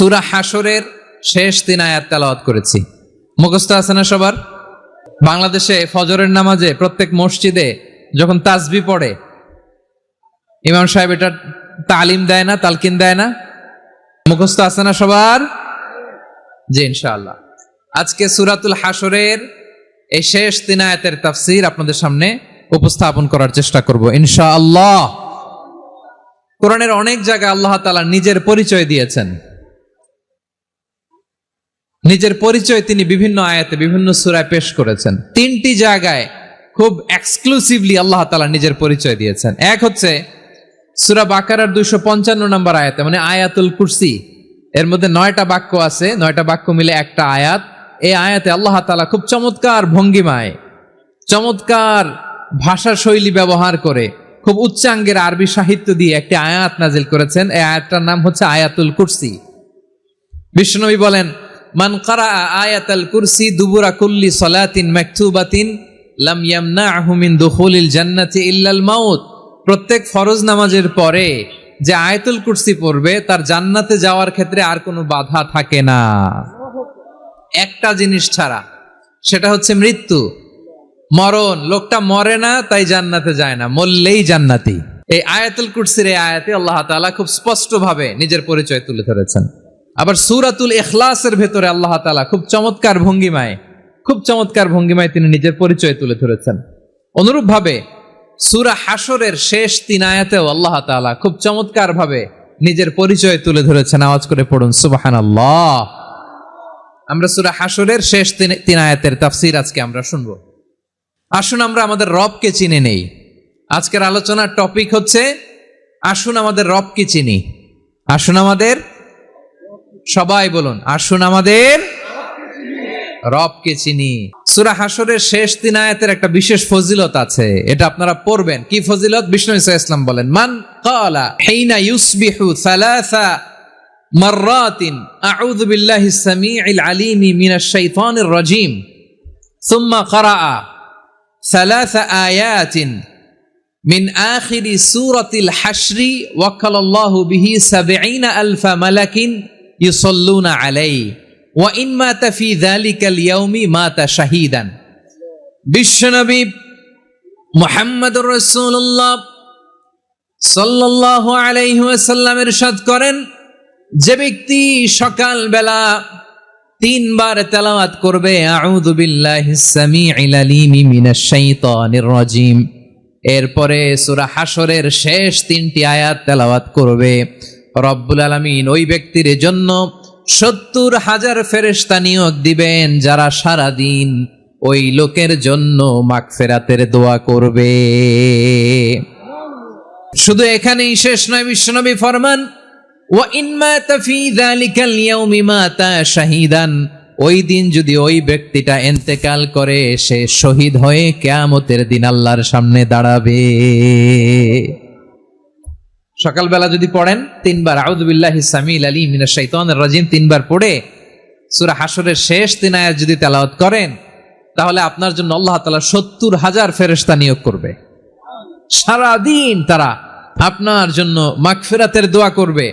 সূরা হাশরের শেষ 3 আয়াত তেলাওয়াত করেছি। মুখস্থ আছে না সবার? বাংলাদেশে ফজরের নামাজে প্রত্যেক মসজিদে যখন তাসবিহ পড়ে ইমাম সাহেব এটা তালিম দেয় না, তালকিন দেয় না? মুখস্থ আছে না সবার? জি ইনশাআল্লাহ। আজকে সূরাতুল হাশরের এই শেষ 3 আয়াতের তাফসীর আপনাদের সামনে উপস্থাপন করার চেষ্টা করব ইনশাআল্লাহ। কোরআনের অনেক জায়গায় আল্লাহ তাআলা নিজের পরিচয় দিয়েছেন। নিজের পরিচয় তিনি বিভিন্ন আয়াতে বিভিন্ন সূরায় পেশ করেছেন। 3টি জায়গায় খুব এক্সক্লুসিভলি আল্লাহ তাআলা নিজের পরিচয় দিয়েছেন। এক হচ্ছে সূরা বাকারার 255 নম্বর আয়াতে, মানে আয়াতুল কুরসি। এর মধ্যে 9টা বাক্য আছে, 9টা বাক্য মিলে একটা আয়াত। এই আয়াতে আল্লাহ তাআলা খুব চমৎকার ভঙ্গিমায়, চমৎকার ভাষা শৈলী ব্যবহার করে, খুব উচ্চাঙ্গের আরবি সাহিত্য দিয়ে একটি আয়াত নাজিল করেছেন। এই আয়াতটার নাম হচ্ছে আয়াতুল কুরসি। বিশ্বনবী বলেন, মান ক্বারাআ আয়াতাল কুরসি দুবুরা কুল্লি সালাতিন মাকতুবাতিন লাম ইয়ামনাহু মিন দুখুলিল জান্নাতি ইল্লাল মাউত। প্রত্যেক ফরজ নামাজের পরে যে আয়াতুল কুরসি পড়বে তার জান্নাতে যাওয়ার ক্ষেত্রে আর কোনো বাধা থাকে না, একটা জিনিস ছাড়া, সেটা হচ্ছে মৃত্যু, মরণ। লোকটা মরে না তাই জান্নাতে যায় না, মরলেই জান্নাতি। এই আয়াতুল কুরসির এই আয়াতে আল্লাহ তাআলা খুব স্পষ্টভাবে নিজের পরিচয় তুলে ধরেছেন। আবার সূরাতুল ইখলাসের ভেতরে আল্লাহ তাআলা খুব চমৎকার ভঙ্গিমায় তিনি নিজের পরিচয় তুলে ধরেছেন। অনুরূপভাবে সূরা হাশরের শেষ 3 আয়াতেও আল্লাহ তাআলা খুব চমৎকার ভাবে নিজের পরিচয় তুলে ধরেছেন। আওয়াজ করে পড়ুন সুবহানাল্লাহ। আমরা সূরা হাশরের শেষ 3 আয়াতের তাফসীর আজকে আমরা শুনবো। আসুন আমরা আমাদের রবকে চিনে নেই। আজকের আলোচনার টপিক হচ্ছে আসুন আমাদের রবকে চিনি। আসুন আমাদের, সবাই বলুন, আসুন আমাদের রবকে চিনি। সূরা হাশরের শেষ 3 আয়াতের একটা বিশেষ ফজিলত আছে, এটা আপনারা পড়বেন। কি ফজিলত? বিষ্ণু ঈসা ইসলাম বলেন, মান ক্বালা হিনা ইউসবিহু সালাসা মাররাতিন আউযু বিল্লাহিস সামিউল আলিম মিনাশ শাইতানির রাজীম সুম্মা ক্বারাআ সালাসা আয়াতিন মিন আখিরি সূরাতিল হাশরি ওয়াক্কালাল্লাহু বিহি ৭০,০০০ মালাকিন ইউসাল্লুনা আলাইহি ওয়া ইন মাতা ফি যালিকাল ইয়াউমি মাতা শাহীদান। বিশ্বনবী মুহাম্মদুর রাসূলুল্লাহ সাল্লাল্লাহু আলাইহি ওয়াসাল্লাম ইরশাদ করেন, যে ব্যক্তি সকাল বেলা 3 বার তেলাওয়াত করবে আউযু বিল্লাহিস সামিউল আলিম মিনাশ শাইতানির রাজীম, এরপরে সূরা হাশরের শেষ 3টি আয়াত তেলাওয়াত করবে, রব্বুল আলামিন ওই ব্যক্তির জন্য ৭০,০০০ ফেরেশতা নিয়োগ দিবেন যারা সারা দিন ওই লোকের জন্য মাগফিরাতের দোয়া করবে। শুধু এখানেই শেষ নয়, বিশ্বনবী ফরমান, ওয়া ইন মাতা ফি যালিকাল ইয়াউমি মাতা শাহীদান, ওই দিন যদি ওই ব্যক্তিটা ইন্তেকাল করে সে শহীদ হয়ে কিয়ামতের দিন আল্লাহর সামনে দাঁড়াবে। সকালবেলা যদি পড়েন 3 বার আউযু বিল্লাহিস সামিউল আলিম মিনাশ শাইতানির রাজীম 3 বার পড়ে সূরা হাশরের শেষ 3 আয়াত যদি তেলাওয়াত করেন, তাহলে আপনার জন্য আল্লাহ তাআলা ৭০,০০০ ফেরেশতা নিয়োগ করবে। সারা দিন তারা আপনার জন্য মাগফিরাতের দোয়া করবে।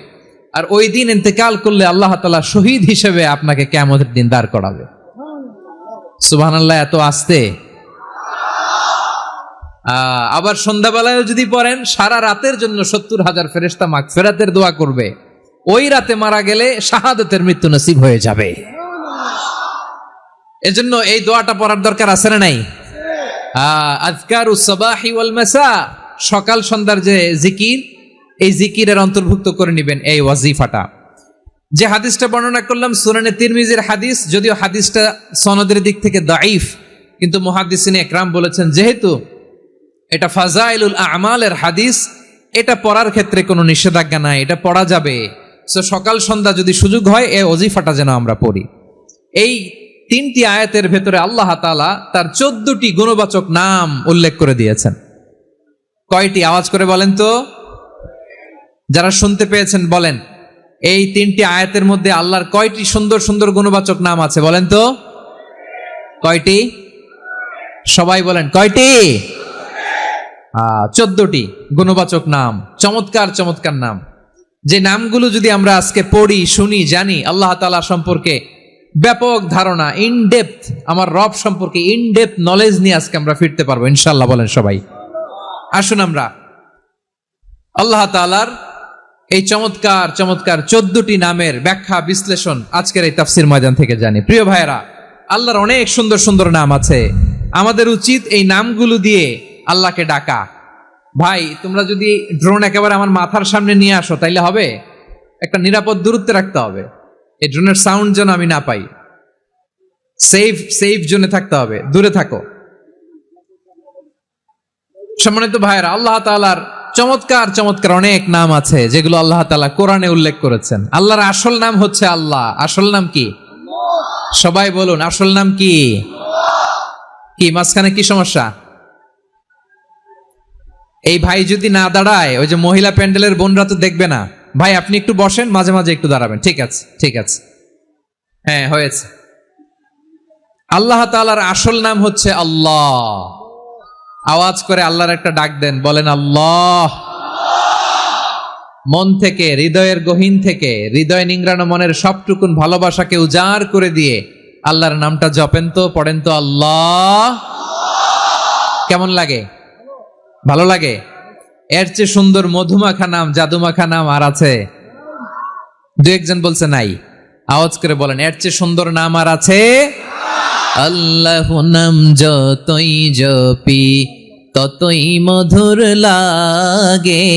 আর ওই দিন ইন্তেকাল করলে আল্লাহ তাআলা শহীদ হিসেবে আপনাকে কিয়ামতের দিন দাঁড় করাবে। সুবহানাল্লাহ, এত আস্তে। আবার সন্ধ্যাবেলায় যদি পড়েন, সারা রাতের জন্য ৭০,০০০ ফেরেশতা মাগফিরাতের দোয়া করবে। ওই রাতে মারা গেলে শাহাদাতের মৃত্যু নসিব হয়ে যাবে। এজন্য এই দোয়াটা পড়ার দরকার আছে না নাই? আযকারুস সাবাহি ওয়াল মাসা, সকাল সন্ধ্যার যে জিকির, এই জিকিরের অন্তর্ভুক্ত করে নেবেন এই ওয়াজিফাটা। যে হাদিসটা বর্ণনা করলাম সুনানে তিরমিজির হাদিস, যদিও হাদিসটা সনদের দিক থেকে দাঈফ, কিন্তু মুহাদ্দিসিনে ইকরাম বলেছেন যেহেতু এটা ফাজাইলুল আমালের হাদিস, এটা পড়ার ক্ষেত্রে কোনো নিষেধাজ্ঞা নাই, এটা পড়া যাবে। সো সকাল সন্ধ্যা যদি সুযোগ হয় এই ওয়াজিফাটা যেন আমরা পড়ি। এই 3টি আয়াতের ভেতরে আল্লাহ তাআলা তার 14টি গুণবাচক নাম উল্লেখ করে দিয়েছেন। কয়টি? আওয়াজ করে বলেন তো, যারা শুনতে পেয়েছেন বলেন, এই 3টি আয়াতের মধ্যে আল্লাহর কয়টি সুন্দর সুন্দর গুণবাচক নাম আছে বলেন তো? কয়টি? সবাই বলেন কয়টি? 14টি গুণবাচক নাম, চমৎকার চমৎকার নাম। যে নামগুলো যদি আমরা আজকে পড়ি, শুনি, জানি, আল্লাহ তাআলা সম্পর্কে ব্যাপক ধারণা, ইনডেপথ, আমার রব সম্পর্কে ইনডেপথ নলেজ নিয়ে আজকে আমরা ফিরতে পারবো ইনশাআল্লাহ। বলেন সবাই। আসুন আমরা আল্লাহ তাআলার এই চমৎকার চমৎকার 14টি নামের ব্যাখ্যা বিশ্লেষণ আজকের এই তাফসীর ময়দান থেকে জানি। প্রিয় ভাইয়েরা, আল্লাহর অনেক সুন্দর সুন্দর নাম আছে। আমাদের উচিত এই নামগুলো দিয়ে আল্লাহকে ডাকা। ভাই, তোমরা যদি ড্রোন একেবারে আমার মাথার সামনে নিয়ে আসো তাইলে হবে? একটা নিরাপদ দূরত্বে রাখতে হবে, এই ড্রোনের সাউন্ড যেন আমি না পাই। সেফ জোনে থাকতে হবে, দূরে থাকো। সম্মানিত ভাইয়েরা, আল্লাহ তাআলার চমৎকার চমৎকার অনেক নাম আছে যেগুলো আল্লাহ তাআলা কোরআনে উল্লেখ করেছেন। আল্লাহর আসল নাম হচ্ছে আল্লাহ। আসল নাম কি? সবাই বলুন, আসল নাম কি? কি মাঝখানে কি সমস্যা? এই ভাই যদি না দাঁড়ায়, ওই যে মহিলা প্যান্ডেলের বোনরা তো দেখবে না। ভাই আপনি একটু বসেন, মাঝে মাঝে একটু দাঁড়াবেন। ঠিক আছে, ঠিক আছে, হ্যাঁ হয়েছে। আল্লাহ তাআলার আসল নাম হচ্ছে আল্লাহ। আওয়াজ করে আল্লাহর একটা ডাক দেন, বলেন আল্লাহ। মন থেকে, হৃদয়ের গহীন থেকে, হৃদয় নিংড়ানো মনের সবটুকুন ভালোবাসাকে উজাড় করে দিয়ে আল্লাহর নামটা জপেন তো, পড়েন তো আল্লাহ। কেমন লাগে? ভালো লাগে? এর চেয়ে সুন্দর মধুমাখা নাম, জাদুমাখা নাম আর আছে? দু একজন বলছে নাই। আওয়াজ করে বলেন, এর চেয়ে সুন্দর নাম আর আছে? আল্লাহ নাম যতই জপি ততই মধুর লাগে,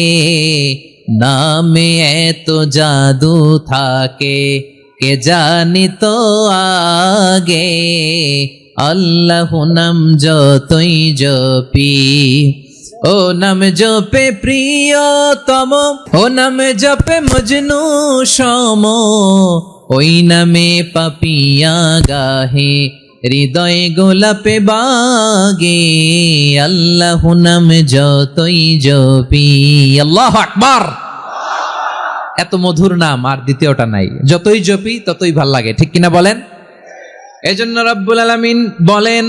নামে এত জাদু থাকে কে জানি তো আগে। আল্লাহ নাম যতই জপি, ও নাম জপে প্রিয়তম, ও নাম জপে মজনু সম, ওই নামে পাপিয়া গাহে হৃদয়ে গোলাপে বাগে। আল্লাহ নাম যতই জপি। আল্লাহু আকবার। এত মধুর নাম আর দ্বিতীয়টা নাই। যতই জপি ততই ভাল লাগে, ঠিক কিনা বলেন? এজন্য রব্বুল আলামিন বলেন,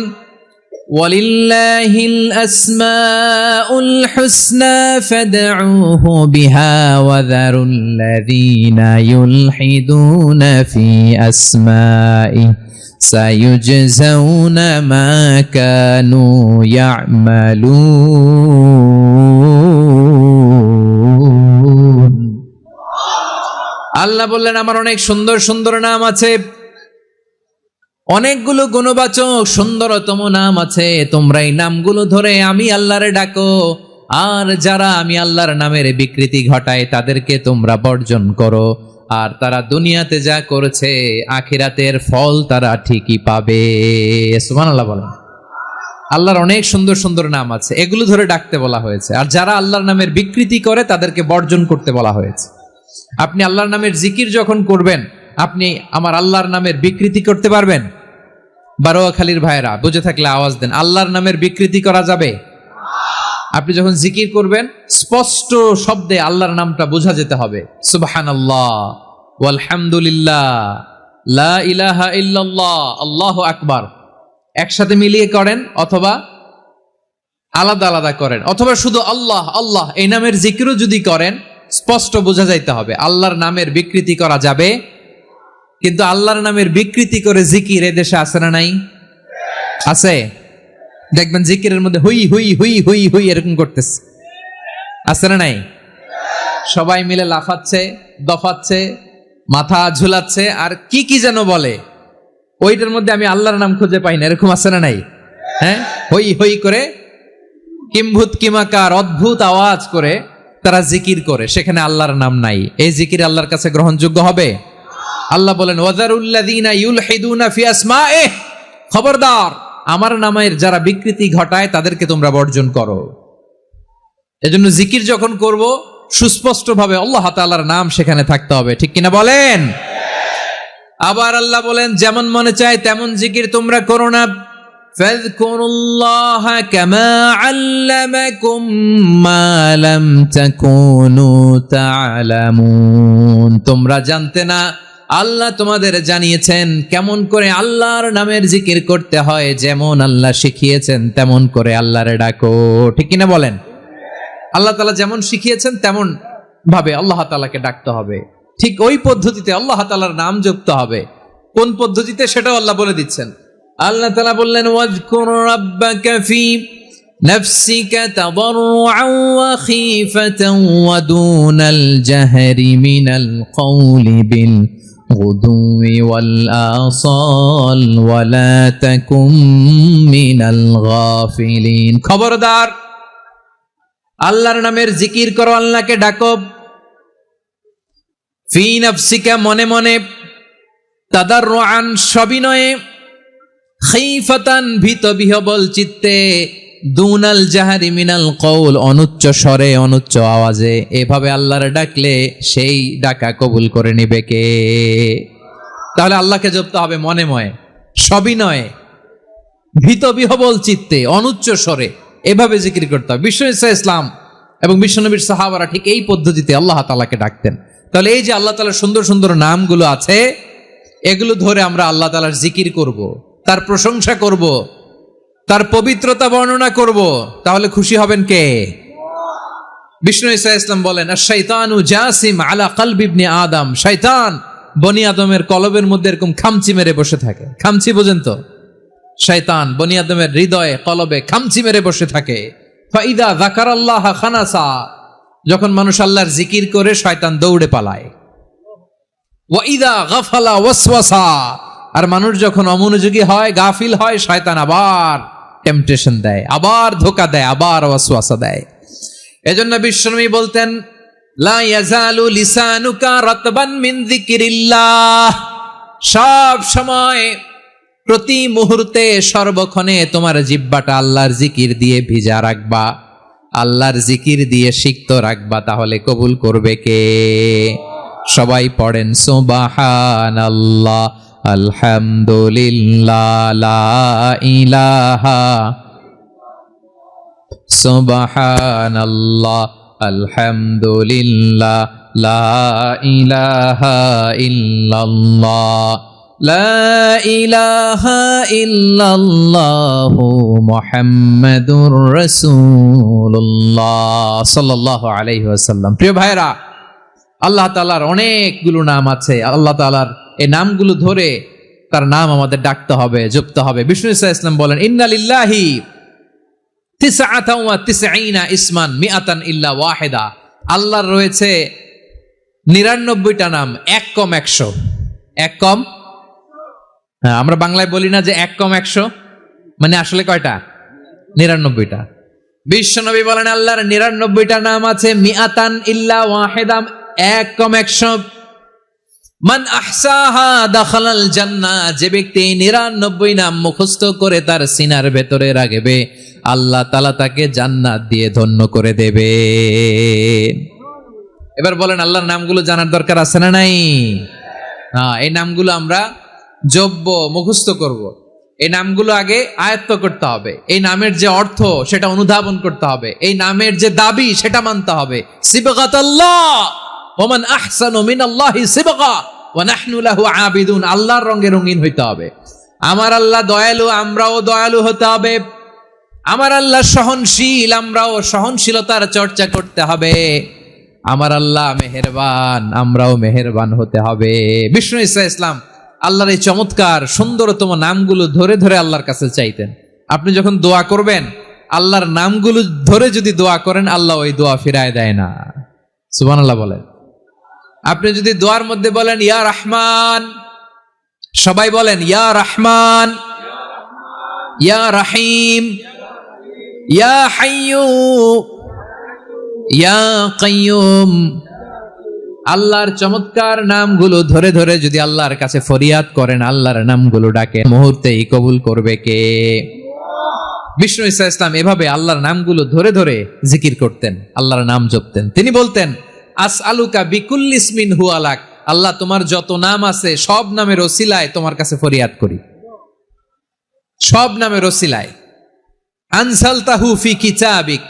ওয়ালিল্লাহিল আসমাউল হুসনা ফাদউহু বিহা ওয়া যারুল্লাযীনা ইউলহিদুনা ফি আসমাইহি সায়ুজজাউনা মা কানু ইয়ামালুন। আল্লাহ বললেন, আমার অনেক সুন্দর সুন্দর নাম আছে, অনেকগুলো গুণবাচক সুন্দরতম নাম আছে। তোমরা এই নামগুলো ধরে আমি আল্লাহরে ডাকো, আর যারা আমি আল্লাহর নামের বিকৃতি ঘটায় তাদেরকে তোমরা বর্জন করো। আর তারা দুনিয়াতে যা করেছে আখিরাতের ফল তারা ঠিকই পাবে। সুবহানাল্লাহ বলেন। আল্লাহর অনেক সুন্দর সুন্দর নাম আছে, এগুলো ধরে ডাকতে বলা হয়েছে। আর যারা আল্লাহর নামের বিকৃতি করে তাদেরকে বর্জন করতে বলা হয়েছে। আপনি আল্লাহর নামের জিকির যখন করবেন, আপনি আমার আল্লাহর নামের বিকৃতি করতে পারবেন? বারোয়াখালীর ভাইরা বুঝে থাকলে আওয়াজ দেন, আল্লাহর নামের বিকৃতি করা যাবে? আপনি যখন জিকির করবেন স্পষ্ট শব্দে আল্লাহর নামটা বোঝা যেতে হবে। সুবহানাল্লাহ, ওয়ালহামদুলিল্লাহ, লা ইলাহা ইল্লাল্লাহ, আল্লাহু আকবার। একসাথে মিলিয়ে করেন অথবা আলাদা আলাদা করেন, অথবা শুধু আল্লাহ আল্লাহ এই নামের জিকিরও যদি করেন স্পষ্ট বোঝা যাইতে হবে। আল্লাহর নামের বিকৃতি করা যাবে, কিন্তু আল্লাহর নামের বিকৃতি করে জিকির এদেশে আছে না নাই? আছে। দেখবেন জিকিরের মধ্যে হুই হুই হুই হুই হুই এরকম করতেছে, আছে না নাই? সবাই মিলে লাফাচ্ছে, দফাচ্ছে, মাথা ঝুলাচ্ছে, আর কি কি যেন বলে, ওইটার মধ্যে আমি আল্লাহর নাম খুঁজে পাই না, এরকম আছে না নাই? হ্যাঁ, হই হই করে কিম্ভূত কিমাকার অদ্ভুত আওয়াজ করে তারা জিকির করে, সেখানে আল্লাহর নাম নাই। এই জিকির আল্লাহর কাছে গ্রহণযোগ্য হবে? আল্লাহ বলেন, ওয়াযারুল্লাযীনা ইউলহিদুনা ফি আসমাইহি, খবরদার আমার নামের যারা বিকৃতি ঘটায় তাদেরকে তোমরা বর্জন করো। এজন্য জিকির যখন করব সুস্পষ্ট ভাবে আল্লাহ তাআলার নাম সেখানে থাকতে হবে, ঠিক কিনা বলেন? আবার আল্লাহ বলেন, যেমন মনে চায় তেমন জিকির তোমরা করো না। ফাযকুরুল্লাহা কামা আল্লামাকুম মা লাম তাকুনু তা'লামুন। তোমরা জানতে না, আল্লাহ তোমাদের জানিয়েছেন কেমন করে আল্লাহর নামের জিকির করতে হয়। যেমন আল্লাহ শিখিয়েছেন তেমন করে আল্লাহরে ডাকো, ঠিক কিনা বলেন? আল্লাহ তাআলা যেমন শিখিয়েছেন তেমন ভাবে আল্লাহ তাআলাকে ডাকতে হবে, ঠিক ওই পদ্ধতিতে আল্লাহ তাআলার নাম জপতে হবে। কোন পদ্ধতিতে সেটাও আল্লাহ বলে দিচ্ছেন। আল্লাহ তাআলা বললেন, ওয়াজকুর রাব্বাকা ফি নাফসিকা তাদাররুআন ওয়া খীফাতান ওয়া দুনাল জাহরি মিনাল কওলি বিল গুদুই ওয়াল আসাল ওয়া লা তাকুম মিনাল গাফিলিন। খবরদার, আল্লাহর নামের জিকির করো, আল্লাহকে ডাকো। ফি নাফসিকা, মনে মনে, তাদাররুআন, সবিনয়ে, খীফাতান, ভীত বিহবল চিত্তে, দুনাল জাহারি মিনাল কওল, অনুচ্চ স্বরে, অনুচ্চ আওয়াজে। এভাবে আল্লাহর ডাকলে সেই ডাকা কবুল করে নিবে কে? তাহলে আল্লাহকে জপতে হবে মনে মনে, সবিনয়ে, ভীত বিহবল চিত্তে, অনুচ্চ স্বরে, এভাবে জিকির করতে হবে। বিশ্ব ইসলাম এবং বিশ্বনবীর সাহাবারা ঠিক এই পদ্ধতিতে আল্লাহ তাআলাকে ডাকতেন। তাহলে এই যে আল্লাহ তাআলার সুন্দর সুন্দর নামগুলো আছে, এগুলো ধরে আমরা আল্লাহ তাআলার জিকির করব, তার প্রশংসা করব, তার পবিত্রতা বর্ণনা করব, তাহলে খুশি হবেন কে? বিষ্ণু ঈসা ইসলাম বলেন, আশ-শাইতানু জাসিম আলা কলবি ইবনে আদম, শয়তান বনি আদমের কলবের মধ্যে এরকম খামচি মেরে বসে থাকে। খামচি বোঝেন তো? শয়তান বনি আদমের হৃদয়ে, কলবে খামচি মেরে বসে থাকে। ফাইদা যাকারাল্লাহ খানাসা, যখন মানুষ আল্লাহর জিকির করে শয়তান দৌড়ে পালায়। ওয়াইদা গাফালা ওয়াসওয়াসা, আর মানুষ যখন অমনোযোগী হয়, গাফিল হয়, শয়তান আবার টেম্পটেশন দেয়, আবার ধোঁকা দেয়, আবার ওয়াসওয়াসা দেয়। এজন্য বিশ্বনবী বলতেন, লা ইয়াজালু লিসানুকা রাতবান মিন যিকরিল্লাহ, সব সময়, প্রতি মুহূর্তে, সর্বক্ষণে তোমার জিহ্বাটা আল্লাহর জিকির দিয়ে ভিজা রাখবা, আল্লাহর জিকির দিয়ে সিক্ত রাখবা, তাহলে কবুল করবে কে? সবাই পড়েন সুবহানাল্লাহ, আলহামদুলিল্লাহ, লা ইলাহা, সুবহানাল্লাহ, আলহামদুলিল্লাহ, লা ইলাহা ইল্লাল্লাহ, লা ইলাহা ইল্লাল্লাহু মুহাম্মাদুর রাসূলুল্লাহ সাল্লাল্লাহু আলাইহি ওয়াসাল্লাম। প্রিয় ভাইরা, আল্লাহ তাআলার অনেকগুলো নাম আছে। আল্লাহ তাআলার এই নামগুলো ধরে তার নাম আমাদের ডাকতে হবে, জপতে হবে। বিষ্ণু ঈসা ইসলাম বলেন, ইন্না লিল্লাহি 99 ইসমান মিআতান ইল্লা ওয়াহিদা, আল্লাহর রয়েছে 99টা নাম, এক কম 100। এক কম, হ্যাঁ, আমরা বাংলায় বলি না যে এক কম 100, মানে আসলে কয়টা? 99টা। বিশ্বনবী বলেন, আল্লাহর 99টা নাম আছে, মিআতান ইল্লা ওয়াহিদা, এক কম 100। মান আহসাহা দাখালাল জান্নাহ, যে ব্যক্তি 99 নাম মুখস্থ করে তার সিনার ভেতরে রাখবে, আল্লাহ তাআলা তাকে জান্নাত দিয়ে ধন্য করে দেবে। এবার বলেন, আল্লাহর নামগুলো জানার দরকার আছে না নাই? হ্যাঁ, এই নামগুলো আমরা জপব, মুখস্থ করব। এই নামগুলো আগে আয়ত্ত করতে হবে। এই নামের যে অর্থ সেটা অনুধাবন করতে হবে। এই নামের যে দাবি সেটা মানতে হবে। সিবগাতাল্লাহ, ওমান আহসানু মিনাল্লাহি সিবগা ওয়া নাহনু লাহু আবিদুন, আল্লাহর রঙে রঙিন হইতে হবে। আমার আল্লাহ দয়ালু, আমরাও দয়ালু হতে হবে। আমার আল্লাহ সহনশীল, আমরাও সহনশীলতার চর্চা করতে হবে। আমার আল্লাহ মেহেরবান, আমরাও মেহেরবান হতে হবে। বিষ্ণু ঈসা ইসলাম আল্লাহর এই চমৎকার সুন্দরতম নামগুলো ধরে ধরে আল্লাহর কাছে চাইতেন। আপনি যখন দোয়া করবেন, আল্লাহর নামগুলো ধরে যদি দোয়া করেন, আল্লাহ ওই দোয়া ফিরায় দেয় না। সুবহানাল্লাহ বলেন। আপনি যদি দোয়ার মধ্যে বলেন ইয়া রহমান, সবাই বলেন ইয়া রহমান, ইয়া রহিম, ইয়া হাইয়ু, ইয়া কাইয়ুম, আল্লাহর চমৎকার নামগুলো ধরে ধরে যদি আল্লাহর কাছে ফরিয়াদ করেন, আল্লাহর নামগুলো ডাকে, মুহূর্তেই কবুল করবে কে? বিষ্ণু ঈসা ইসলাম এভাবে আল্লাহর নামগুলো ধরে ধরে জিকির করতেন, আল্লাহর নাম জপতেন। তিনি বলতেন, আসআলুকা বিকুল্লি ইসমিন হুয়া লাক, আল্লাহ তোমার যত নাম আছে সব নামের ওসিলায় তোমার কাছে ফরিয়াদ করি, সব নামের ওসিলায়। আনসালতাহু ফি কিতাবিক,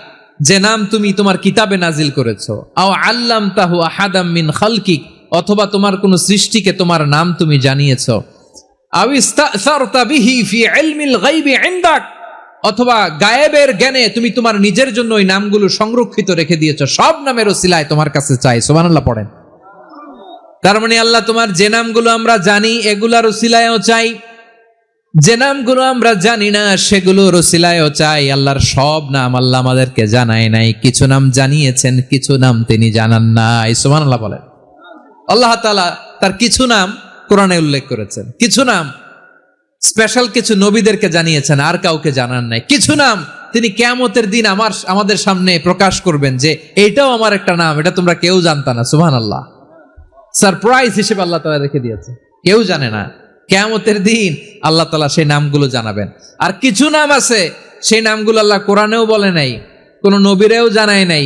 যে নাম তুমি তোমার কিতাবে নাজিল করেছো। আও আল্লামতাহু আহাদাম মিন খালকিক, অথবা তোমার কোন সৃষ্টিকে তোমার নাম তুমি জানিয়েছো। আও ইস্তাসারতা বিহি ফি ইলমিল গায়বি ইনদাক, অথবা গায়েবের জ্ঞানে তুমি তোমার নিজের জন্য ওই নামগুলো সংরক্ষিত রেখে দিয়েছো, সব নামের ওসিলায় তোমার কাছে চাই। সুবহানাল্লাহ পড়েন। তার মানে আল্লাহ তোমার যে নামগুলো আমরা জানি এগুলার ওসিলায়ও চাই, যে নামগুলো আমরা জানি না সেগুলোর ওসিলায়ও চাই। আল্লাহর সব নাম আল্লাহ আমাদেরকে জানায় নাই, কিছু নাম জানিয়েছেন, কিছু নাম তিনি জানান নাই। সুবহানাল্লাহ বলেন। আল্লাহ তাআলা তার কিছু নাম কোরআনে উল্লেখ করেছেন, কিছু নাম স্পেশাল কিছু নবীদেরকে জানিয়েছেন, আর কাউকে জানান নাই। কিছু নাম তিনি কিয়ামতের দিন আমাদের সামনে প্রকাশ করবেন যে এইটাও আমার একটা নাম, এটা তোমরা কেউ জানতা না। সুবহানাল্লাহ, সারপ্রাইজ হিসেবে আল্লাহ তাআলা রেখে দিয়েছে, কেউ জানে না। কিয়ামতের দিন আল্লাহ তাআলা সেই নামগুলো জানাবেন। আর কিছু নাম আছে সেই নামগুলো আল্লাহ কোরআনেও বলে নাই, কোন নবীরেও জানায় নাই,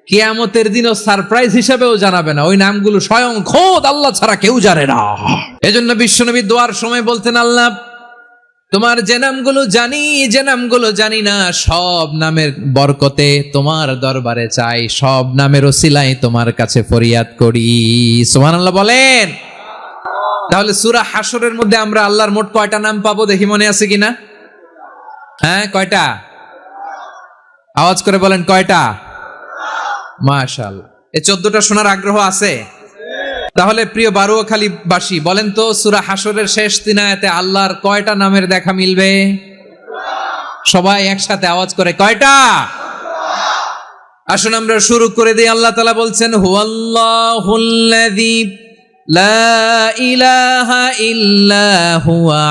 কিয়ামতের দিনও সারপ্রাইজ হিসেবেও জানাবে না। ওই নামগুলো স্বয়ং খোদ আল্লাহ ছাড়া কেউ জানে না। এজন্য বিশ্বনবী দোয়ার সময় বলতেন, আল্লাহ তোমার যে নামগুলো জানি, যে নামগুলো জানি না, সব নামের বরকতে তোমার দরবারে চাই, সব নামের ওসিলায় তোমার কাছে ফরিয়াদ করি। সুবহানাল্লাহ বলেন। তাহলে সূরা হাশরের মধ্যে আমরা আল্লাহর মোট কয়টা নাম পাবো দেখি, মনে আছে কিনা? হ্যাঁ, কয়টা? আওয়াজ করে বলেন, কয়টা? মাশাআল্লাহ। এই 14টা শোনার আগ্রহ আছে? তাহলে প্রিয় বারুয়াখালীবাসী বলেন তো, সূরা হাশরের শেষ 3 আয়াতে আল্লাহর কয়টা নামের দেখা মিলবে? সবাই একসাথে আওয়াজ করে, কয়টা? আসুন আমরা শুরু করে দিই। আল্লাহ তাআলা বলছেন, হুয়াল্লাহুল্লাযী লা ইলাহা ইল্লা হুয়া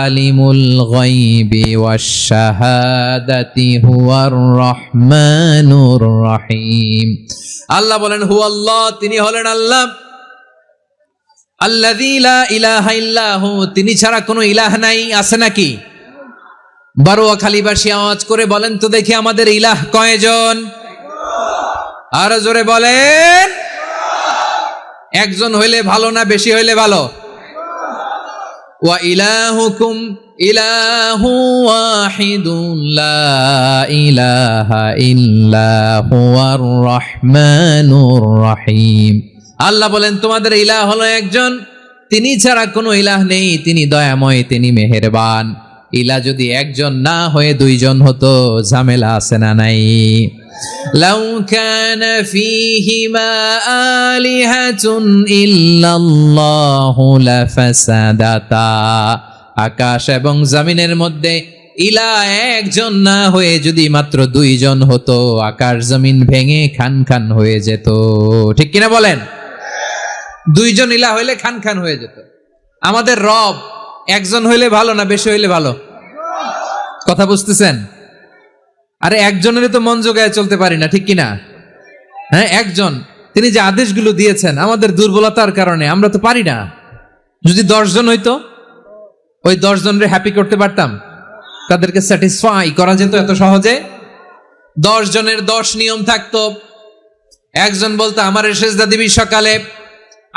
আলিমুল গায়বি ওয়াশ শাহাদাতি হুয়ার রহমানুর রহিম। আল্লাহ বলেন, হুয়াল্লাহ, তিনি হলেন আল্লাহ, আল্লাযী লা ইলাহা ইল্লাহু, তিনি ছাড়া কোনো ইলাহ নাই। আছে নাকি? বারুয়াখালীবাসী আওয়াজ করে বলেন তো দেখি, আমাদের ইলাহ কয়জন? আর জোরে বলেন। একজন হইলে ভালো না বেশি হইলে ভালো? ওয়া ইলাহুকুম ইলাহু ওয়াহিদুন লা ইলাহা ইল্লা হুয়ার রহমানুর রহিম। আল্লাহ বলেন, তোমাদের ইলাহ হলো একজন, তিনি ছাড়া কোনো ইলাহ নেই, তিনি দয়াময়, তিনি মেহেরবান। ইলাহ যদি একজন না হয়ে 2 জন হতো, ঝামেলা আছে না নাই? লাউ কানা ফীহিমা আলিহাতুন ইল্লাল্লাহু লাফাসাদাতা। আকাশ এবং জমিনের মধ্যে ইলাহ একজন না হয়ে যদি মাত্র 2 জন হতো, আকাশ জমিন ভেঙে খান খান হয়ে যেত। ঠিক কিনা বলেন? 2 জন ইলাহ হইলে খান খান হয়ে যেত। আমাদের রব একজন হইলে ভালো না বেশি হইলে ভালো? কথা বুঝতেছেন? আরে একজনের তো মন জোগায় চলতে পারি না, ঠিক কিনা? হ্যাঁ, একজন, তিনি যে আদেশগুলো দিয়েছেন আমাদের দুর্বলতার কারণে আমরা তো পারি না। যদি 10 জন হইতো, ওই 10 জনরে হ্যাপি করতে পারতাম, তাদেরকে স্যাটিসফাই করা যেত এত সহজে। 10 জনের 10 নিয়ম থাকতো। একজন বলতো আমার সেজদা দিবি সকালে,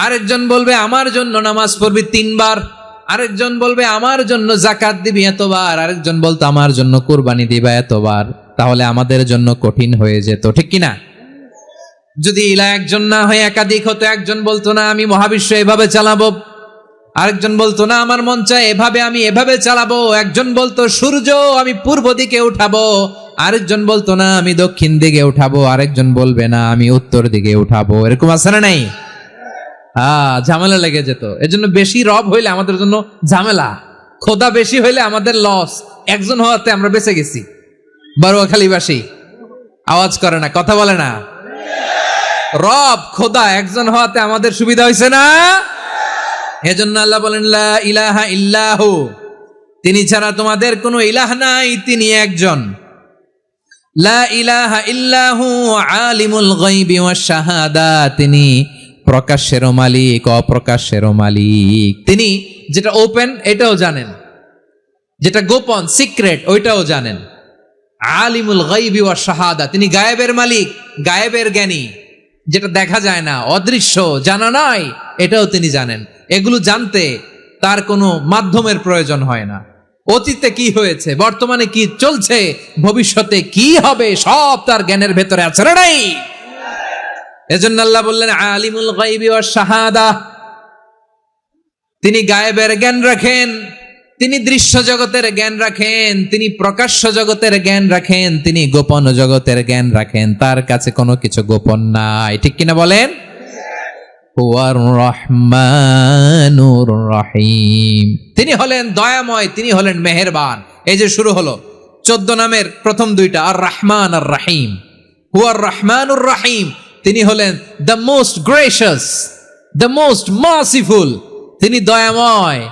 আরেকজন বলবে আমার জন্য নামাজ পড়বি 3 বার, আরেকজন বলবে আমার জন্য যাকাত দিবি এতবার, আরেকজন বলতো আমার জন্য কুরবানি দিবা এতবার। তাহলে আমাদের জন্য কঠিন হয়ে যেত, ঠিক কিনা? যদি ইলাহ একজন না হয়ে একাধিক হতো, একজন বলতো না আমি মহাবিশ্ব এভাবে চালাবো, আরেকজন বলতো না আমার মন চায় এভাবে, আমি এভাবে চালাবো, একজন বলতো সূর্য আমি পূর্ব দিকে উঠাবো, আরেকজন বলতো না আমি দক্ষিণ দিকে উঠাবো, আরেকজন বলবে না আমি উত্তর দিকে উঠাবো। এরকম আছে না নাই? ঝামেলা লেগে যেত। এজন্য বেশি রব হইলে আমাদের জন্য ঝামেলা, খোদা বেশি হইলে আমাদের লস। একজন হওয়াতে আমরা বেঁচে গেছি। বারুয়াখালীবাসী আওয়াজ করে না, কথা বলে না। রব খোদা একজন হওয়াতে আমাদের সুবিধা হয়েছে না? এজন্য আল্লাহ বলেন, লা ইলাহা ইল্লাহু, তিনি ছাড়া তোমাদের কোনো ইলাহ নাই, তিনি একজন। লা ইলাহা ইল্লাহু আলিমুল গায়বি ওয়াশ শাহাদা, তিনি প্রকাশেরও মালিক, অপ্রকাশেরও মালিক। তিনি যেটা ওপেন এটাও জানেন, যেটা গোপন সিক্রেট ওইটাও জানেন। আলিমুল গায়বি ওয়াশ শাহাদা, তিনি গায়েবের মালিক, গায়েবের জ্ঞানী, যেটা দেখা যায় না, অদৃশ্য, জানা নাই, এটাও তিনি জানেন। এগুলো জানতে তার কোনো মাধ্যমের প্রয়োজন হয় না। অতীতে কি হয়েছে, বর্তমানে কি চলছে, ভবিষ্যতে কি হবে, সব তার জ্ঞানের ভেতরে আছে না নাই? এজন্য আল্লাহ বললেন আলিমুল গায়বি ওয়াশ শাহাদা, তিনি গায়েবের জ্ঞান রাখেন, তিনি দৃশ্য জগতের জ্ঞান রাখেন, তিনি প্রকাশ্য জগতের জ্ঞান রাখেন, তিনি গোপন জগতের জ্ঞান রাখেন। তার কাছে কোনো কিছু গোপন নাই, ঠিক কিনা বলেন? হুয়ার রহমানুর রহিম, তিনি হলেন দয়াময়, তিনি হলেন মেহেরবান। এই যে শুরু হলো 14 নামের প্রথম দুইটা, আর রহমান আর রাহিম। হুয়ার রহমানুর রাহিম, তিনি হলেন the most gracious, the most merciful, তিনি দয়াময়,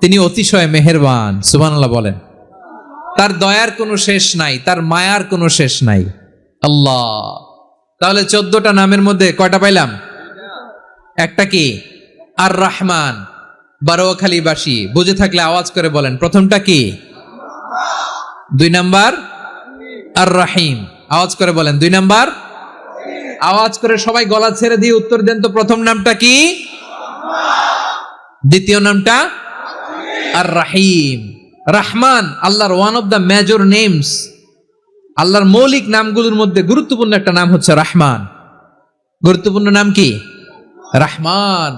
তিনি অতিশয় মেহেরবান। সুবহানাল্লাহ বলেন। তার দয়ার কোনো শেষ নাই, তার মায়ার কোনো শেষ নাই। আল্লাহ, তাহলে 14টা নামের মধ্যে কয়টা পাইলাম? একটা কি? আর রহমান। বারোয়াখালীবাসী বুঝে থাকলে আওয়াজ করে বলেন, প্রথমটা কি? 2 নাম্বার আর রাহিম। আওয়াজ করে বলেন 2 নাম্বার। আওয়াজ করে সবাই গলা ছেড়ে দিয়ে উত্তর দেন তো, প্রথম নামটা কি? দ্বিতীয় নামটা? আর রাহিম। রহমান আল্লাহর one of the major names, আল্লাহর মৌলিক নামগুলোর মধ্যে গুরুত্বপূর্ণ একটা নাম হচ্ছে রহমান। গুরুত্বপূর্ণ নাম কি? রহমান,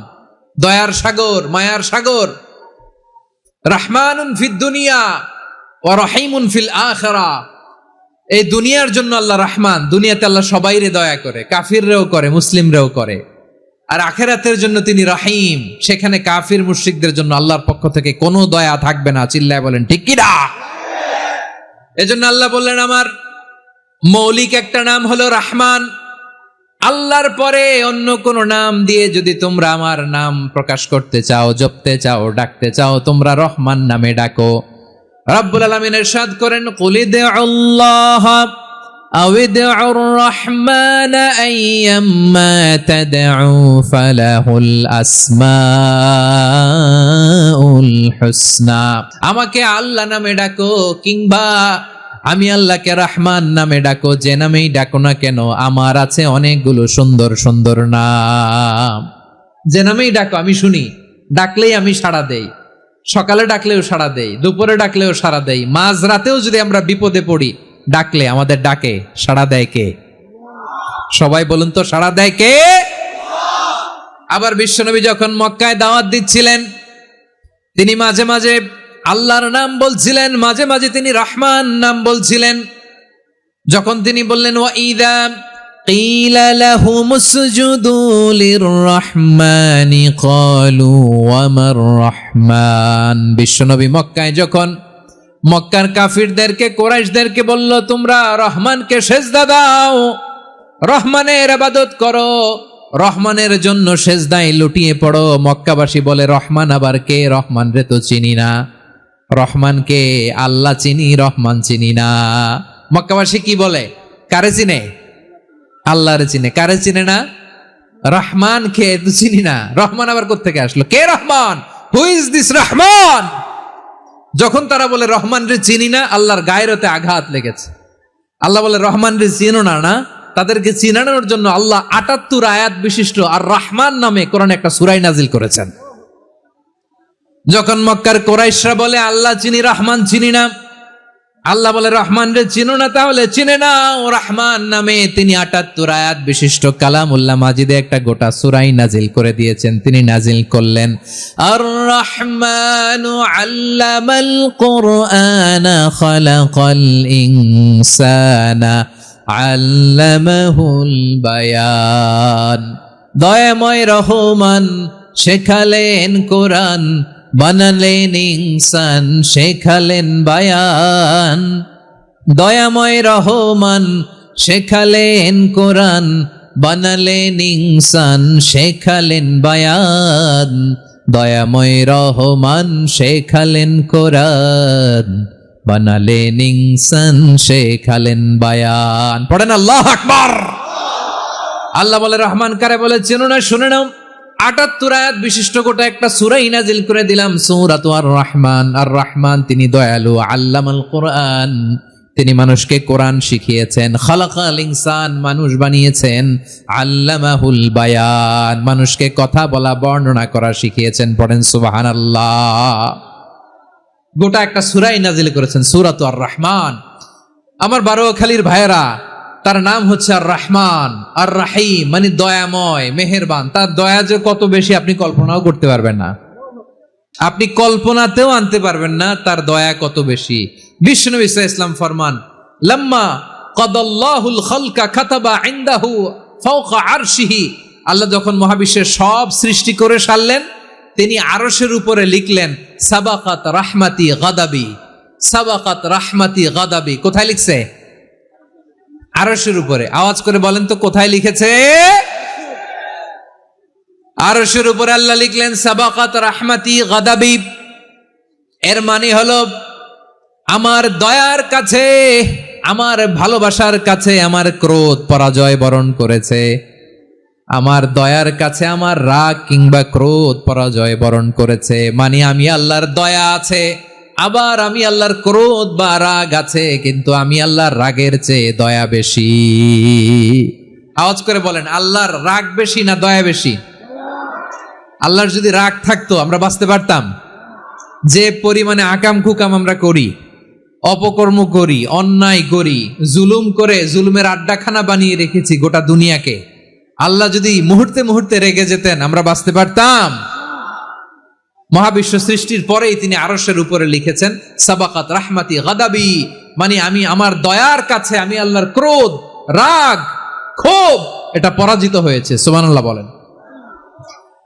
দয়ার সাগর, মায়ার সাগর। রহমানুন ফিদ দুনিয়া ওয়া রহিমুন ফিল আখিরা। এই দুনিয়ার জন্য আল্লাহ রহমান, দুনিয়াতে আল্লাহ সবাইরে দয়া করে, কাফিররেও করে, মুসলিমরেও করে। আর আখিরাতের জন্য তিনি রহিম, সেখানে কাফির মুশরিকদের জন্য আল্লাহর পক্ষ থেকে কোনো দয়া থাকবে না। চিল্লায় বলেন ঠিক কি না? এজন্য আল্লাহ বললেন আমার মৌলিক একটা নাম হলো রহমান। আল্লাহর পরে অন্য কোন নাম দিয়ে যদি তোমরা আমার নাম প্রকাশ করতে চাও, জপতে চাও, ডাকতে চাও, তোমরা রহমান নামে ডাকো। রব্বুল আলামিন ইরশাদ করেন, কুলিদুল্লাহ আউদিউর রহমান আইয়াম্মা তাদউ ফালাহুল আসমাউল হুসনা। আমাকে আল্লাহ নামে ডাকো কিংবা আমি আল্লাহকে রহমান নামে ডাকো, যে নামেই ডাকো না কেন আমার আছে অনেকগুলো সুন্দর সুন্দর নাম। যে নামেই ডাকো আমি শুনি, ডাকলেই আমি সাড়া দেই। সকালে ডাকলেও সাড়া দেই, দুপুরে ডাকলেও সাড়া দেই, মাঝ রাতেও যদি আমরা বিপদে পড়ি ডাকলে আমাদের ডাকে সাড়া দেয় কে? সবাই বলুন তো, সাড়া দেয় কে? আবার বিশ্বনবী যখন মক্কায় দাওয়াত দিচ্ছিলেন, তিনি মাঝে মাঝে আল্লাহর নাম বলছিলেন, মাঝে মাঝে তিনি রহমান নাম বলছিলেন। যখন তিনি বললেন ওয়াইদা কিলা লাহুমুসজুদু লিররহমানি ক্বালু ওয়ামার রহমান। বিশ্বনবী মক্কায় যখন মক্কার কাফিরদেরকে, কুরাইশদেরকে বলল তোমরা রহমানকে সেজদা দাও, রহমানের ইবাদত করো, রহমানের জন্য সেজদায় লুটিয়ে পড়ো, মক্কাবাসী বলে রহমান আবার কে? রহমান রে তো চিনি না। রহমানকে আল্লাহ চিনি, রহমান চিনি না। মক্কাবাসী কি বলে? কারে চিনে? আল্লাহরে চিনে। কারে চিনে না? রহমান কে তো চিনি না। রহমান আবার কোত্থেকে আসলো? কে Rahman? Who is this Rahman? যখন তারা বলে রহমান রে চিনি না, আল্লাহর গায়রতে আঘাত লেগেছে। আল্লাহ বলে রহমান রে চিনো না, না? তাদেরকে চিনানোর জন্য আল্লাহ ৭৮ আয়াত বিশিষ্ট আর রহমান নামে কোরআনে একটা সূরা নাজিল করেছেন। যখন মক্কার কুরাইশরা বলে আল্লাহ চিনি, রহমান চিনি না, আল্লাহ বলে রহমান রে চিনো না, তাহলে চিনে নাও রহমান নামে। তিনি ৭৮ আয়াত বিশিষ্ট কালামুল্লাহ মাজিদে একটা গোটা সূরা নাজিল করে দিয়েছেন। তিনি নাজিল করলেন, আর রহমানু আল্লামাল কুরআনা খালাকাল ইনসানা আল্লামাহুল বায়ান। দয়াময় রহমান শেখালেন কোরআন, বানালেন ইনসান, শেখালেন বায়ান। দয়াময় রহমান শেখালেন কোরআন, বানালেন ইনসান, শেখালেন বায়ান। দয়াময় রহমান শেখালেন কোরআন, বানালেন ইনসান, শেখালেন বায়ান। পড়েন আল্লাহু আকবার। আল্লাহ বলে রহমান কারে বলে চেনো না? শুনে নাও, ৭৮ আয়াত বিশিষ্ট গোটা একটা সূরা নাজিল করে দিলাম, সূরাতু আর রহমান। আর রহমান তিনি দয়ালু, আল্লামাল কোরআন, তিনি মানুষকে কোরআন শিখিয়েছেন, খালাকাল ইনসান, মানুষ বানিয়েছেন, আল্লামাহুল বায়ান, মানুষকে কথা বলা, বর্ণনা করা শিখিয়েছেন। পড়েন সুবহানাল্লাহ। গোটা একটা সূরা নাজিল করেছেন, সূরাতু আর রহমান। আমার বারোয়াখালীর ভাইয়েরা, তার নাম হচ্ছে আর রহমান আর রাহিম, মানে দয়াময়, মেহেরবান। তার দয়া যে কত বেশি আপনি কল্পনাও করতে পারবেন না। আপনি কল্পনাতেও আনতে পারবেন না তার দয়া কত বেশি। বিশ্বনবী সাল্লাল্লাহু আলাইহি ওয়াসাল্লাম ফরমান, লাম্মা কাদাল্লাহুল খালকা কাতাবা ইনদাহু ফাওকা আরশিহি, আল্লাহ যখন মহাবিশ্বের সব সৃষ্টি করে সারলেন, তিনি আরশের উপরে লিখলেন সাবাকাত রাহমাতি গাদাবি, সাবাকাত রাহমাতি গাদাবি। কোথায় লিখছে? আরশের উপরে। আওয়াজ করে বলেন তো কোথায় লিখেছে? আরশের উপরে আল্লাহ লিখলেন সাবাকাত রাহমাতি গাদাবি। এর মানে হলো আমার দয়ার কাছে, আমার ভালোবাসার কাছে আমার ক্রোধ পরাজয় বরণ করেছে, আমার দয়ার কাছে আমার রাগ কিংবা ক্রোধ পরাজয় বরণ করেছে। মানে আমি আল্লাহর দয়া আছে, আবার আমি আল্লাহর ক্রোধ বা রাগ আছে, কিন্তু আমি আল্লাহর রাগের চেয়ে দয়া বেশি। আওয়াজ করে বলেন, আল্লাহর রাগ বেশি না দয়া বেশি? আল্লাহর যদি রাগ থাকতো আমরা বাঁচতে পারতাম? যে পরিমাণে আকাম কুকাম আমরা করি, অপকর্ম করি, অন্যায় করি, জুলুম করে জুলুমের আড্ডাখানা বানিয়ে রেখেছি গোটা দুনিয়াকে, আল্লাহ যদি মুহূর্তে মুহূর্তে রেগে যেতেন আমরা বাঁচতে পারতাম? মহাবিশ্ব সৃষ্টির পরেই তিনি আরশের উপরে লিখেছেন সাবাকাত রাহমাতি গাদাবি, মানে আমি আমার দয়ার কাছে আমি আল্লাহর ক্রোধ, রাগ, ক্ষোভ এটা পরাজিত হয়েছে। সুবহানাল্লাহ বলেন।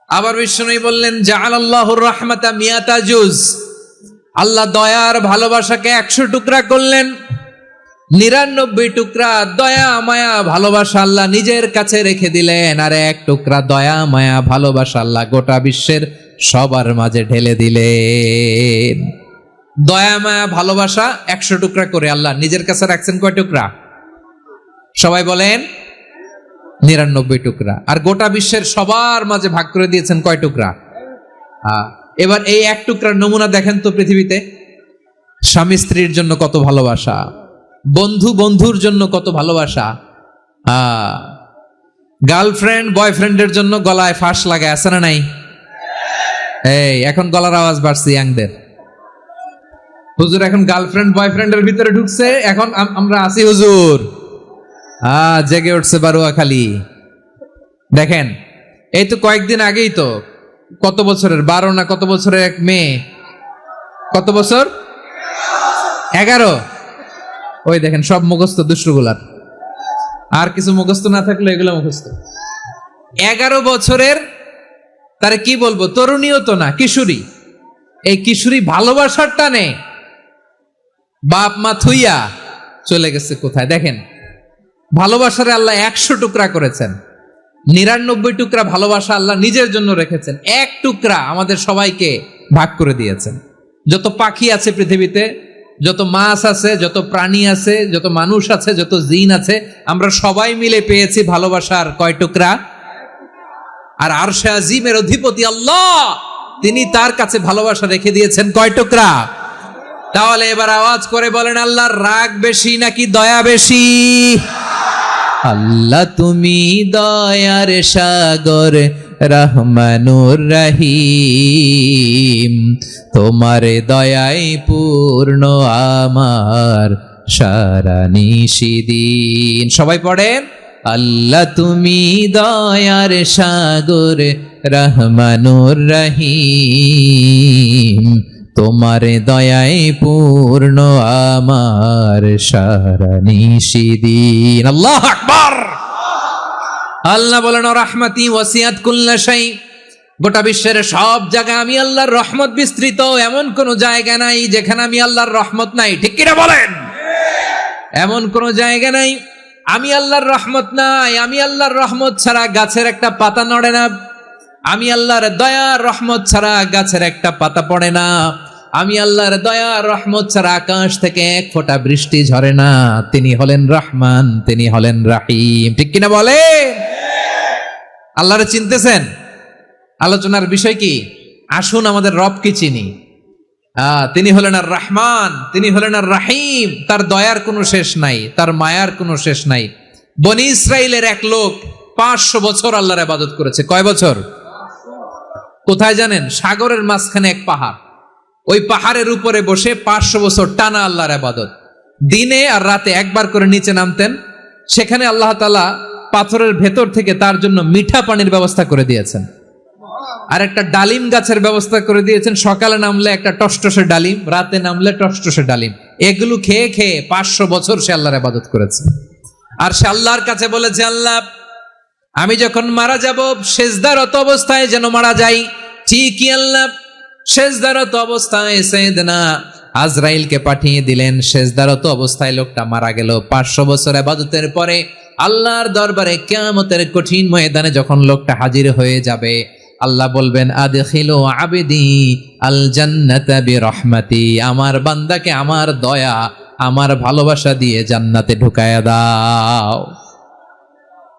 আবার বিষ্ণু বললেন জাআলাল্লাহুর রাহমাতা মিয়াতা জুজ, আল্লাহ দয়ার ভালোবাসাকে 100 টুকরা করলেন। 99 টুকরা দয়া মায়া ভালোবাসা আল্লাহ নিজের কাছে রেখে দিলেন, আর 1 টুকরা দয়া মায়া ভালোবাসা আল্লাহ গোটা বিশ্বের সবার মাঝে ঢেলে দিলেন। দয়া মায়া ভালোবাসা 100 টুকরা করে আল্লাহ নিজের কাছে রাখছেন কয় টুকরা? সবাই বলেন 99 টুকরা। আর গোটা বিশ্বের সবার মাঝে ভাগ করে দিয়েছেন কয় টুকরা? এবার এই 1 টুকরার নমুনা দেখেন তো পৃথিবীতে। স্বামী স্ত্রীর জন্য কত ভালোবাসা, বন্ধু বন্ধুর জন্য কত ভালোবাসা, গার্লফ্রেন্ড বয়ফ্রেন্ডের জন্য গলায় ফাঁস লাগায়, আছে না নাই? এই এখন গলার আওয়াজ বাড়ছে ইয়াংদের। হুজুর এখন গার্লফ্রেন্ড বয়ফ্রেন্ডের ভিতরে ঢুকছে, এখন আমরা আছি হুজুর। জেগে উঠছে বারুয়া খালি। দেখেন এই তো কয়েকদিন আগেই তো, কত বছরের 12 না কত বছরের এক মেয়ে, কত বছর? 11। ওই দেখেন সব মুখস্থ দুষ্টগুলার, আর কিছু মুখস্থ না থাকলে এগুলো মুখস্থ। 11 বছরের, তারে কি বলবো, তরুণীও তো না, কিশোরী। এই কিশোরী ভালোবাসার টানে বাপ মা থুইয়া চলে গেছে কোথায়? দেখেন ভালোবাসারে আল্লাহ 100 টুকরা করেছেন, 99 টুকরা ভালোবাসা আল্লাহ নিজের জন্য রেখেছেন, 1 টুকরা আমাদের সবাইকে ভাগ করে দিয়েছেন। যত পাখি আছে পৃথিবীতে, যত মাছ আছে, যত প্রাণী আছে, যত মানুষ আছে, যত জিন আছে, আমরা সবাই মিলে পেয়েছি ভালোবাসার কয় টুকরা? আর আরশে আজিমের অধিপতি আল্লাহ, তিনি তার কাছে ভালোবাসা রেখে দিয়েছেন কয় টুকরা? তাহলে এবার আওয়াজ করে বলেন, আল্লাহর রাগ বেশি নাকি দয়া বেশি? আল্লাহ তুমি দয়ার সাগর রহমানুর রহিম, তোমার দয়ায় পূর্ণ আমার সারা নিশিদিন। সবাই পড়েন, আল্লাহ তুমি দয়ার সাগর রহমানুর রহিম, তোমার দয়ায় পূর্ণ আমার সারা নিশিদিন। আল্লাহু আকবার। আল্লাহ বলেন রাহমাতি ওয়াসিআত কুল্লা শাই, গোটা বিশ্বের সব জায়গায় আমি আল্লাহর রহমত বিস্তৃত, এমন কোন জায়গা নাই যেখানে আমি আল্লাহর রহমত নাই। ঠিক কিনা বলেন? এমন কোন জায়গা নাই আমি আল্লাহর রহমত নাই। আমি আল্লাহর রহমত ছাড়া গাছের একটা পাতা নড়ে না, আমি আল্লাহর দয়া রহমত ছাড়া গাছের একটা পাতা পড়ে না, আমি আল্লাহর দয়া রহমত ছাড়া আকাশ থেকে 1 ফোঁটা বৃষ্টি ঝরে না। তিনি হলেন রহমান, তিনি হলেন রাহিম। ঠিক কিনা বলে? আল্লাহরে চিনতেছেন? আলোচনার বিষয় কি? আসুন আমাদের রবকে চিনি। তিনি হলেন আর রহমান, তিনি হলেন আর রাহিম। তার দয়ার কোনো শেষ নাই, তার মায়ার কোনো শেষ নাই। বনি ইসরাইলের এক লোক 500 বছর আল্লাহর ইবাদত করেছে। কয় বছর? কোথায় জানেন? সাগরের মাঝখানে এক পাহাড়, ওই পাহাড়ের উপরে বসে 500 বছর টানা আল্লাহর ইবাদত। দিনে আর রাতে একবার করে নিচে নামতেন। সেখানে আল্লাহ তাআলা পাথরের ভেতর থেকে তার জন্য মিঠা পানির ব্যবস্থা করে দিয়েছেন। আর একটা ডালিম গাছের ব্যবস্থা করে দিয়েছেন, সকালে নামলে একটা টসটসে ডালিম, রাতে নামলে টসটসে ডালিম। এগুলো খেয়ে খেয়ে 500 বছর সে আল্লাহর ইবাদত করেছে। আর সে আল্লাহর কাছে বলেছে, আল্লাহ আমি যখন মারা যাব সেজদারত অবস্থায় যেন মারা যাই। ঠিকই আল্লাহ সেজদারত অবস্থায় সাইয়েদনা আজরাইলকে পাঠিয়ে দিলেন। সেজদারত অবস্থায় লোকটা মারা গেল। 500 বছর ইবাদতের পরে আল্লাহর দরবারে কিয়ামতের কঠিন ময়দানে যখন লোকটা হাজির হয়ে যাবে, আল্লাহ বলবেন আদখিলু আবদি আল জান্নাতা বিরহমাতি, আমার বান্দাকে আমার দয়া আমার ভালোবাসা দিয়ে জান্নাতে ঢুকায়া দাও।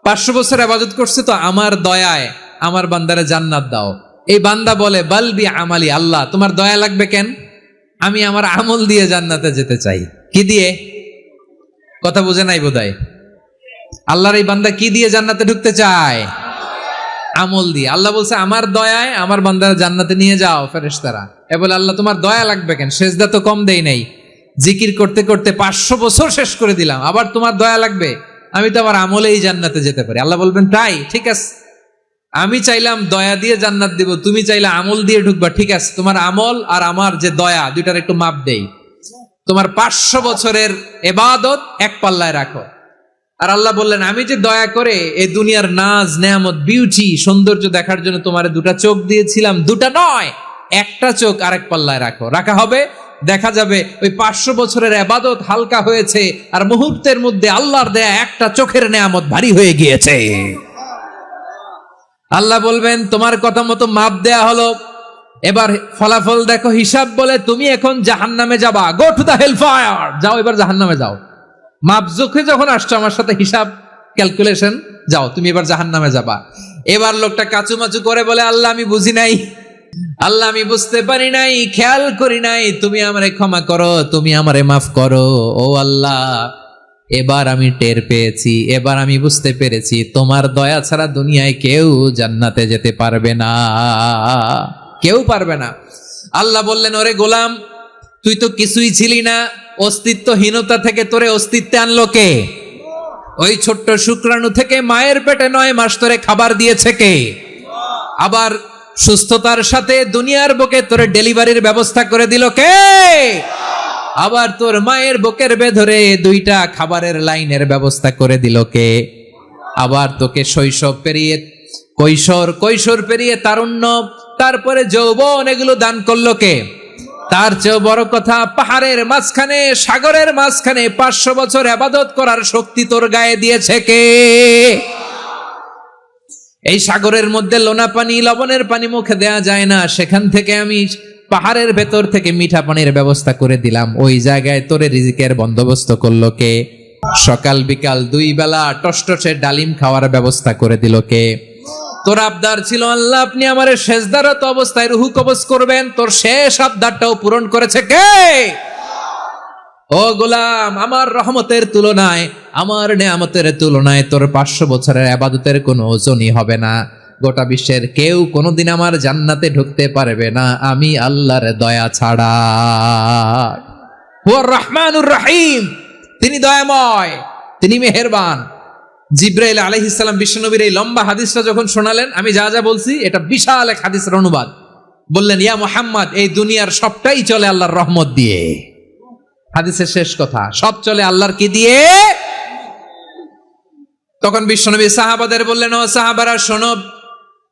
500 বছর ইবাদত করছে তো আমার দয়ায় আমার বান্দারে জান্নাত দাও। এই বান্দা বলে বালবি আমালি, আল্লাহ তোমার দয়া লাগবে কেন, আমি আমার আমল দিয়ে জান্নাতে যেতে চাই। কি দিয়ে? কথা বুঝে নাই বোধহয়। আল্লাহর এই বান্দা কি দিয়ে জান্নাতে ঢুকতে চায়? আমল দিয়ে। আল্লাহ বলছে আমার দয়ায় আমার বান্দারা জান্নাতে নিয়ে যাও ফেরেশতারা। এ বলে আল্লাহ তোমার দয়া লাগবে কেন, সেজদা তো কম দেই নাই, জিকির করতে করতে 500 বছর শেষ করে দিলাম, আবার তোমার দয়া লাগবে? আমি তো আমার আমলেই জান্নাতে যেতে পারি। আল্লাহ বলবেন তাই, ঠিক আছে, আমি চাইলাম দয়া দিয়ে জান্নাত দিব, তুমি চাইলে আমল দিয়ে ঢুকবা, ঠিক আছে, তোমার আমল আর আমার যে দয়া দুইটার একটু মাপ দেই। তোমার 500 বছরের ইবাদত এক পাল্লায় রাখো। আর আল্লাহ বললেন আমি যে দয়া করে এই দুনিয়ার নাজ নেয়ামত বিউটি সৌন্দর্য দেখার জন্য তোমার দুটা চোখ দিয়েছিলাম, দুটা নয় একটা চোখ আরেক পাল্লায় রাখো। রাখা হবে, দেখা যাবে ওই 500 বছরের ইবাদত হালকা হয়েছে আর মুহূর্তের মধ্যে আল্লাহর দেয়া একটা চোখের নেয়ামত ভারী হয়ে গিয়েছে। আল্লাহ বলবেন তোমার কথা মতো মাপ দেয়া হলো, এবার ফলাফল দেখো, হিসাব বলে তুমি এখন জাহান্নামে যাবা, go to the hell fire, যাও এবার জাহান্নামে যাও। মাপ জোখে যখন আসছো আমার সাথে হিসাব ক্যালকুলেশন, যাও তুমি এবার জাহান্নামে যাবা। এবার লোকটা কাচুমাচু করে বলে আল্লাহ আমি বুঝি নাই, আল্লাহ আমি বুঝতে পারি নাই, খেয়াল করি নাই, তুমি আমারে ক্ষমা করো, তুমি আমারে মাফ করো। ও আল্লাহ এবার আমি টের পেয়েছি, এবার আমি বুঝতে পেরেছি তোমার দয়া ছাড়া দুনিয়ায় কেউ জান্নাতে যেতে পারবে না, কেউ পারবে না। আল্লাহ বললেন ওরে গোলাম তুই তো কিছুই ছিলি না, অস্তিত্বহীনতা থেকে তোরে অস্তিত্বে আনলো কে? ওই ছোট্ট শুক্রাণু থেকে মায়ের পেটে 9 মাস ধরে খাবার দিয়েছে কে? আবার সুস্থতার সাথে দুনিয়ার বুকে তোরে ডেলিভারির ব্যবস্থা করে দিল কে? আবার তোর মায়ের বুকের ভেতরে 2টা খাবারের লাইনের ব্যবস্থা করে দিল কে? আবার তোকে শৈশব পেরিয়ে কৈশোর পেরিয়ে তারুণ্য, তারপরে যৌবন, এগুলো দান করলো কে? তার চেয়ে বড় কথা, পাহাড়ের মাঝখানে সাগরের মাঝখানে 500 বছর ইবাদত করার শক্তি তোর গায়ে দিয়েছে কে? এই সাগরের মধ্যে লোনা পানি লবণের পানি মুখে দেয়া যায় না, সেখান থেকে আমি পাহাড়ের ভেতর থেকে মিঠা পানির ব্যবস্থা করে দিলাম, ওই জায়গায় তোরে রিজিকের বন্দোবস্ত করলো কে? সকাল বিকাল 2 বেলা টসটসে ডালিম খাওয়ার ব্যবস্থা করে দিল কে? তোর আবদার ছিল আল্লাহ আপনি আমারে সেজদারত অবস্থায় রুহু কবজ করবেন, তোর শেষ আবদারটাও পূরণ করেছে কে? ও গোলাম আমার রহমতের তুলনায়, আমার নেয়ামতের তুলনায় তোর 500 বছরের ইবাদতের কোনো ওজনই হবে না। গোটা বিশ্বের কেউ কোনোদিন আমার জান্নাতে ঢুকতে পারবে না আমি আল্লাহর দয়া ছাড়া। হুয়ার রহমানুর রহিম, তিনি দয়াময়, তিনি মেহেরবান। জিব্রাইল আলাইহিস সালাম বিশ্বনবীর এই লম্বা হাদিসটা যখন শোনালেন, আমি যা যা বলছি এটা বিশাল এক হাদিসের অনুবাদ, বললেন ইয়া মুহাম্মদ এই দুনিয়ার সবটাই চলে আল্লাহর রহমত দিয়ে। হাদিসের শেষ কথা, সব চলে আল্লাহর কি দিয়ে? তখন বিশ্বনবী সাহাবাদের বললেন ও সাহাবারা শোনো,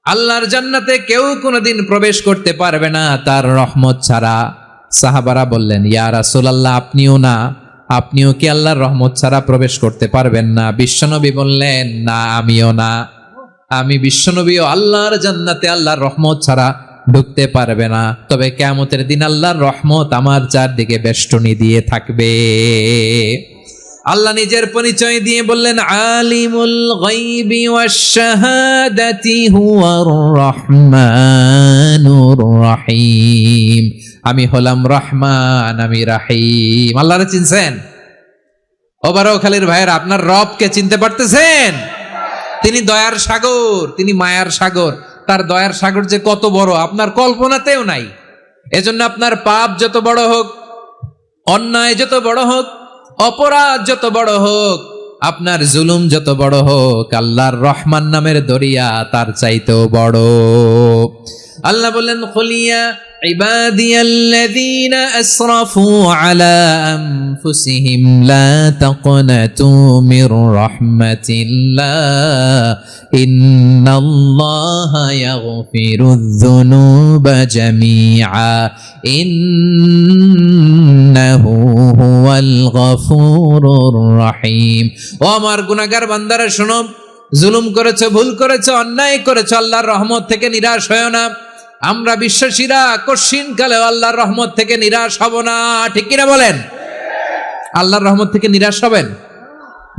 আল্লাহর জান্নাতে কেউ কোনোদিন প্রবেশ করতে পারবে না তার রহমত ছাড়া। সাহাবারা বললেন ইয়া রাসূলুল্লাহ আপনিও না, আপনিও কি আল্লাহর রহমত ছাড়া প্রবেশ করতে পারবেন না? বিশ্বনবী বললেন না আমিও না, আমি বিশ্বনবীও আল্লাহর জান্নাতে আল্লাহর রহমত ছাড়া ঢুকতে পারবে না, তবে কিয়ামতের দিন আল্লাহর রহমত আমার চারদিকে বেষ্টনী দিয়ে থাকবে। আল্লাহ নিজের পরিচয় দিয়ে বললেন আলিমুল গায়বি ওয়াশ শাহাদাতি হুয়ার রহমানুর রহিম, আমি হলাম রহমান, আমি রাহিম। আল্লাহরে চিনছেন? ওবারখালীর ভাইয়ের আপনার রবকে চিনতে পারতেছেন? তিনি দয়ার সাগর, তিনি মায়ার সাগর। তার দয়ার সাগর যে কত বড় আপনার কল্পনাতেও নাই। এজন্য আপনার পাপ যত বড় হোক, অন্যায় যত বড় হোক, অপরাধ যত বড় হোক, আপনার জুলুম যত বড় হোক, আল্লাহর রহমান নামের দরিয়া তার চাইতেও বড়। আল্লাহ বললেন, কুলিয়া ইবাদিয়াল্লাযীনা আসরাফু আলা আনফুসিহিম লা তাকনাতু মির রাহমাতিল্লাহ ইন্নাল্লাহা ইয়াগফিরুয যুনুবা জামিআ ইন্নাহু হুয়াল গফুরুর রহিম। ও আমার গুনাহগার বান্দারা শোনো, জুলুম করেছো, ভুল করেছো, অন্যায় করেছো, আল্লাহর রহমত থেকে নিরাশ হয়ো না। আমরা বিশ্বাসীরা কশিনকালেও আল্লাহর রহমত থেকে নিরাশ হব না, ঠিক কিনা বলেন? আল্লাহর রহমত থেকে নিরাশ হবেন?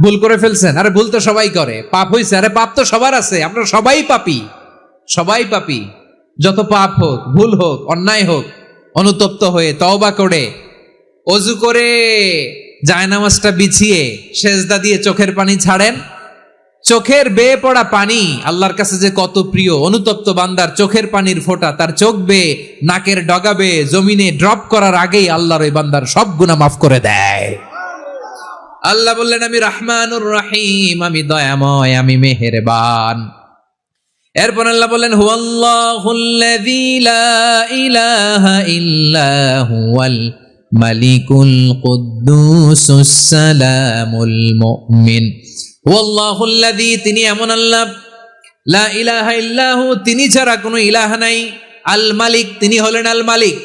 ভুল করে ফেলছেন, আরে ভুল তো সবাই করে। পাপ হইছে, আরে পাপ তো সবার আছে, আমরা সবাই পাপী, সবাই পাপী। যত পাপ হোক, ভুল হোক, অন্যায় হোক, অনুতপ্ত হয়ে তওবা করে ওযু করে জায়নামাজটা বিছিয়ে সেজদা দিয়ে চোখের পানি ছাড়েন। চোখের বেয়ে পড়া পানি আল্লাহর কাছে যে কত প্রিয়। অনুতপ্ত বান্দার চোখের পানির ফোঁটা তার চোখ বেয়ে, নাকের ডগা বেয়ে জমিনে ড্রপ করার আগেই আল্লাহর ওই বান্দার সব গুনাহ মাফ করে দেয়। আল্লাহ বললেন, আমি রহমানুর রহিম, আমি দয়াময়, আমি মেহেরবান। এরপর আল্লাহ বললেন, হুয়াল্লাহুল্লাযী লা ইলাহা ইল্লা হুয়াল মালিকুল কুদ্দুসুস সালামুল মুমিন। হুয়াল্লাহুল্লাযী, তিনি এমন আল্লাহ, লা ইলাহা ইল্লাহু, তিনি ছাড়া কোনো ইলাহ নাই, আল মালিক, তিনি হলেন আল মালিক।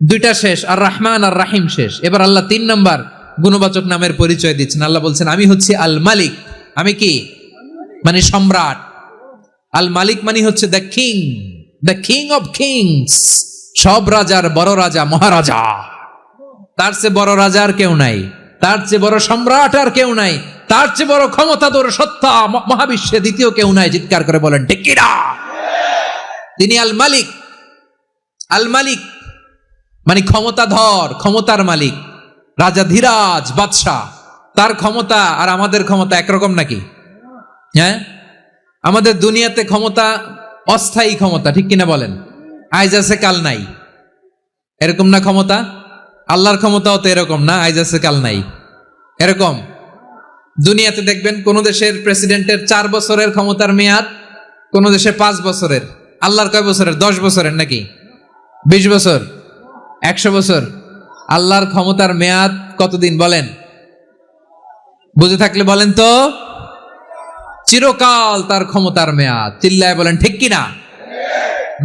দুইটা শেষ, আর রহমান আর রাহিম শেষ। এবার আল্লাহ 3 নাম্বার গুণবাচক নামের পরিচয় দিচ্ছেন। আল্লাহ বলছেন, আমি হচ্ছি আল মালিক। আমি কি? মানে সম্রাট। আল মালিক মানে হচ্ছে the king, the king of kings, সব রাজার বড় রাজা, মহারাজা। তার চেয়ে বড় রাজা আর কেউ নাই, তার চেয়ে বড় সম্রাট আর কেউ নাই, তার চেয়ে বড় ক্ষমতাধর সত্তা মহাবিশ্বে দ্বিতীয় কেউ নাই। চিৎকার করে বলেন ঠিক কিনা? তিনি আল মালিক। আল মালিক মানে ক্ষমতাধর, ক্ষমতার মালিক, রাজা ধীরাজ বাদশাহ। তার ক্ষমতা আর আমাদের ক্ষমতা একরকম নাকি? হ্যাঁ, আমাদের দুনিয়াতে ক্ষমতা অস্থায়ী ক্ষমতা, ঠিক কিনা বলেন? আইজ আছে কাল নাই, এরকম না ক্ষমতা? আল্লাহর ক্ষমতাও তো এরকম না, আইজ আছে কাল নাই এরকম। দুনিয়াতে দেখবেন কোন দেশের প্রেসিডেন্টের 4 বছরের ক্ষমতার মেয়াদ, কোন দেশে 5 বছরের। আল্লাহর কয় বছরের? 10 বছরের নাকি 20 বছর, 100 বছর। আল্লাহর ক্ষমতার মেয়াদ কতদিন বলেন? বুঝে থাকলে বলেন তো। চিরকাল তার ক্ষমতার মেয়াদ। চিল্লায় বলেন ঠিক কিনা?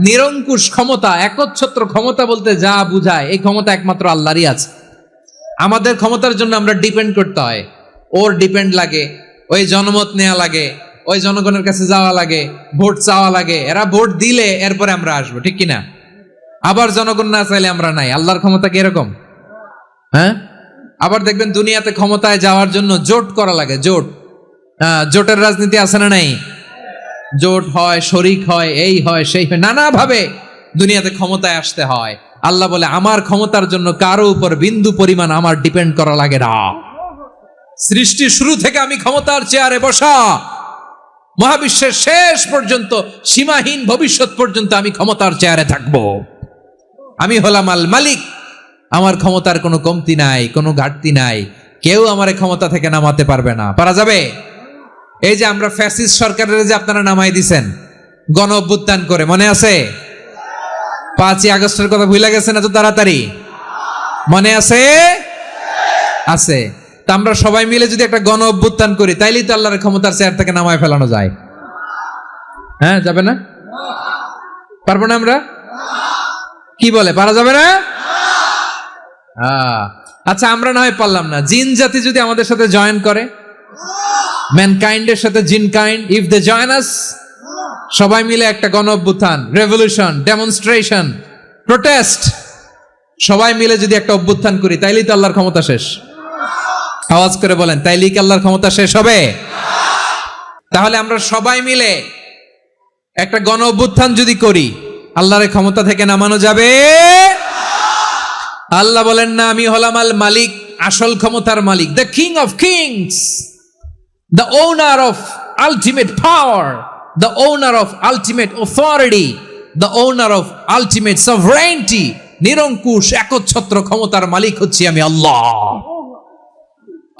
নিরঙ্কুশ ক্ষমতা, একচ্ছত্র ক্ষমতা বলতে যা বুঝায়, এই ক্ষমতা একমাত্র আল্লাহরই আছে। আমাদের ক্ষমতার জন্য আমরা ডিপেন্ড করতে হয়, ওর ডিপেন্ড লাগে, ওই জনমত নেওয়া লাগে, ওই জনগণের কাছে যাওয়া লাগে, ভোট চাওয়া লাগে। এরা ভোট দিলে এরপরে আমরা আসবো, ঠিক কিনা? আবার জনগণ না চাইলে আমরা নাই। আল্লাহর ক্ষমতা কি এরকম? হ্যাঁ। আবার দেখবেন দুনিয়াতে ক্ষমতায় যাওয়ার জন্য জোট করা লাগে, জোট। জোটের রাজনীতি আছে না নাই? জোট হয়, শরিক হয়, এই হয়, সেই হয়, নানা ভাবে দুনিয়াতে ক্ষমতায় আসতে হয়। আল্লাহ বলে, আমার ক্ষমতার জন্য কারো উপর বিন্দু পরিমাণ আমার ডিপেন্ড করা লাগে না। সৃষ্টি শুরু থেকে আমি ক্ষমতার চেয়ারে বসা, মহাবিশ্বের শেষ পর্যন্ত, সীমাহীন ভবিষ্যৎ পর্যন্ত আমি ক্ষমতার চেয়ারে থাকবো। আমি হলাম আল মালিক। আমার ক্ষমতার কোনো কমতি নাই, কোনো ঘাটতি নাই। কেউ আমার ক্ষমতা থেকে নামাতে পারবে না। পারা যাবে? এই যে আমরা ফ্যাসিস্ট সরকারের যে আপনারা নামাই দিছেন গণ অভ্যুত্থান করে, মনে আছে? 5ই আগস্টের কথা ভুলে গেছেন এত তাড়াতাড়ি? মনে আছে? আছে। তা আমরা সবাই মিলে যদি একটা গণ অভ্যুত্থান করি, তাইলেই তো আল্লাহর ক্ষমতার চেয়ার থেকে নামায় ফেলানো যায়। হ্যাঁ, যাবে না? পারবো না আমরা? কি বলে, পারা যাবে না? আচ্ছা, আমরা না হয় পারলাম না, জিন জাতি যদি আমাদের সাথে জয়েন করে, ম্যানকাইন্ডের সাথে জিনকাইন্ড, ইফ দে জয়েন আস, সবাই মিলে একটা গণ অভ্যুত্থান, রেভলিউশন, ডেমনস্ট্রেশন, প্রোটেস্ট, সবাই মিলে যদি একটা অভ্যুত্থান করি, তাইলেই তো আল্লাহর ক্ষমতা শেষ। আওয়াজ করে বলেন, তাইলেই কি আল্লাহর ক্ষমতা শেষ হবে? তাহলে আমরা সবাই মিলে একটা গণ অভ্যুত্থান যদি করি, আল্লাহর ক্ষমতা থেকে নামানো যাবে? আল্লাহ বলেন না, আমি হলাম আল মালিক, আসল ক্ষমতার মালিক, the king of kings, the owner of ultimate power, the owner of ultimate authority, the owner of ultimate sovereignty, নিরঙ্কুশ একচ্ছত্র ক্ষমতার মালিক হচ্ছি আমি আল্লাহ।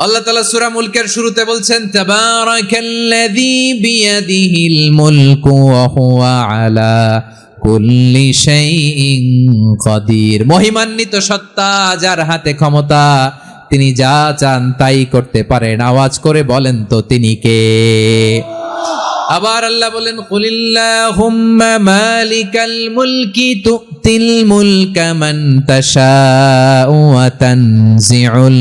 আল্লাহ তাআলা সূরা মুলকের শুরুতে বলছেন তাবারাকাল্লাযী বিয়াদিহিল মুলকু ওয়া হুয়া আলা কুল্লি শাইইন কাদির। মহিমান্বিত সত্তা, যার হাতে ক্ষমতা, তিনি যা চান তাই করতে পারেন। আওয়াজ করে বলেন তো তিনি কে? আবার আল্লাহ বলেন কুলিল্লাহুম্মা মালিকাল মুলকি তুতিল মুলকা মান তাশাউ ওয়া তানজিউল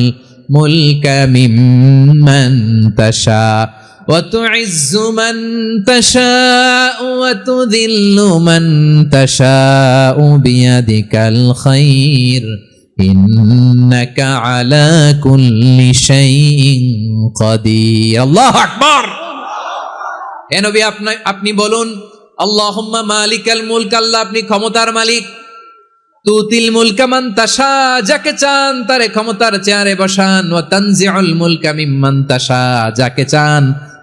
মুলকা মিম্মান তাশা ওয়া তুইজ্জু মান তাশাউ ওয়া তুযিল্লু মান তাশাউ বিয়াদিকাল খায়র ইন্নাকা আলা কুল্লি শাইইন কাদির। আল্লাহু আকবার। হে নবী, আপনি বলুন আল্লাহুম্মা মালিকাল মুলক, আল্লাহ আপনি ক্ষমতার মালিক। তুতিল মুলকা মান তাশা, যাকে চান তারে ক্ষমতার চেয়ারে বসান। ওয়া তানজিউল মুলকা মিম্মান তাশা, যাকে চান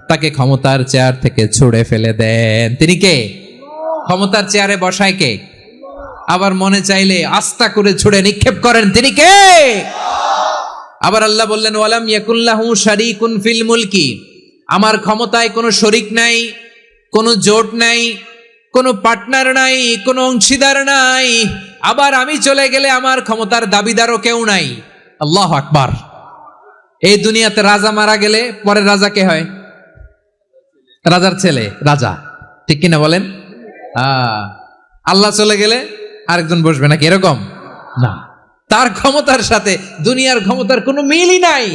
তাকে ক্ষমতার চেয়ার থেকে ছুঁড়ে ফেলে দেন। তিনি কে? ক্ষমতার চেয়ারে বসায় কে? আবার মনে চাইলে আস্থা করে ছুঁড়ে নিক্ষেপ করেন, তিনি কে? আবার আল্লাহ বললেন ওয়ালাম ইয়াকুল্লাহু শারীকুন ফিল মুলকি, আমার ক্ষমতায় কোনো শরিক নাই, কোনো জোট নাই, কোনো পার্টনার নাই, কোনো অংশীদার নাই। আবার আমি চলে গেলে আমার ক্ষমতার দাবিদারও কেউ নাই। আল্লাহু আকবার। এই দুনিয়াতে রাজা মারা গেলে পরে রাজা কে হয়? রাজার ছেলে রাজা, ঠিক কিনা বলেন? আল্লাহ চলে গেলে আরেকজন বসবে নাকি? এরকম না, তার ক্ষমতার সাথে দুনিয়ার ক্ষমতার কোনো মিলই নাই।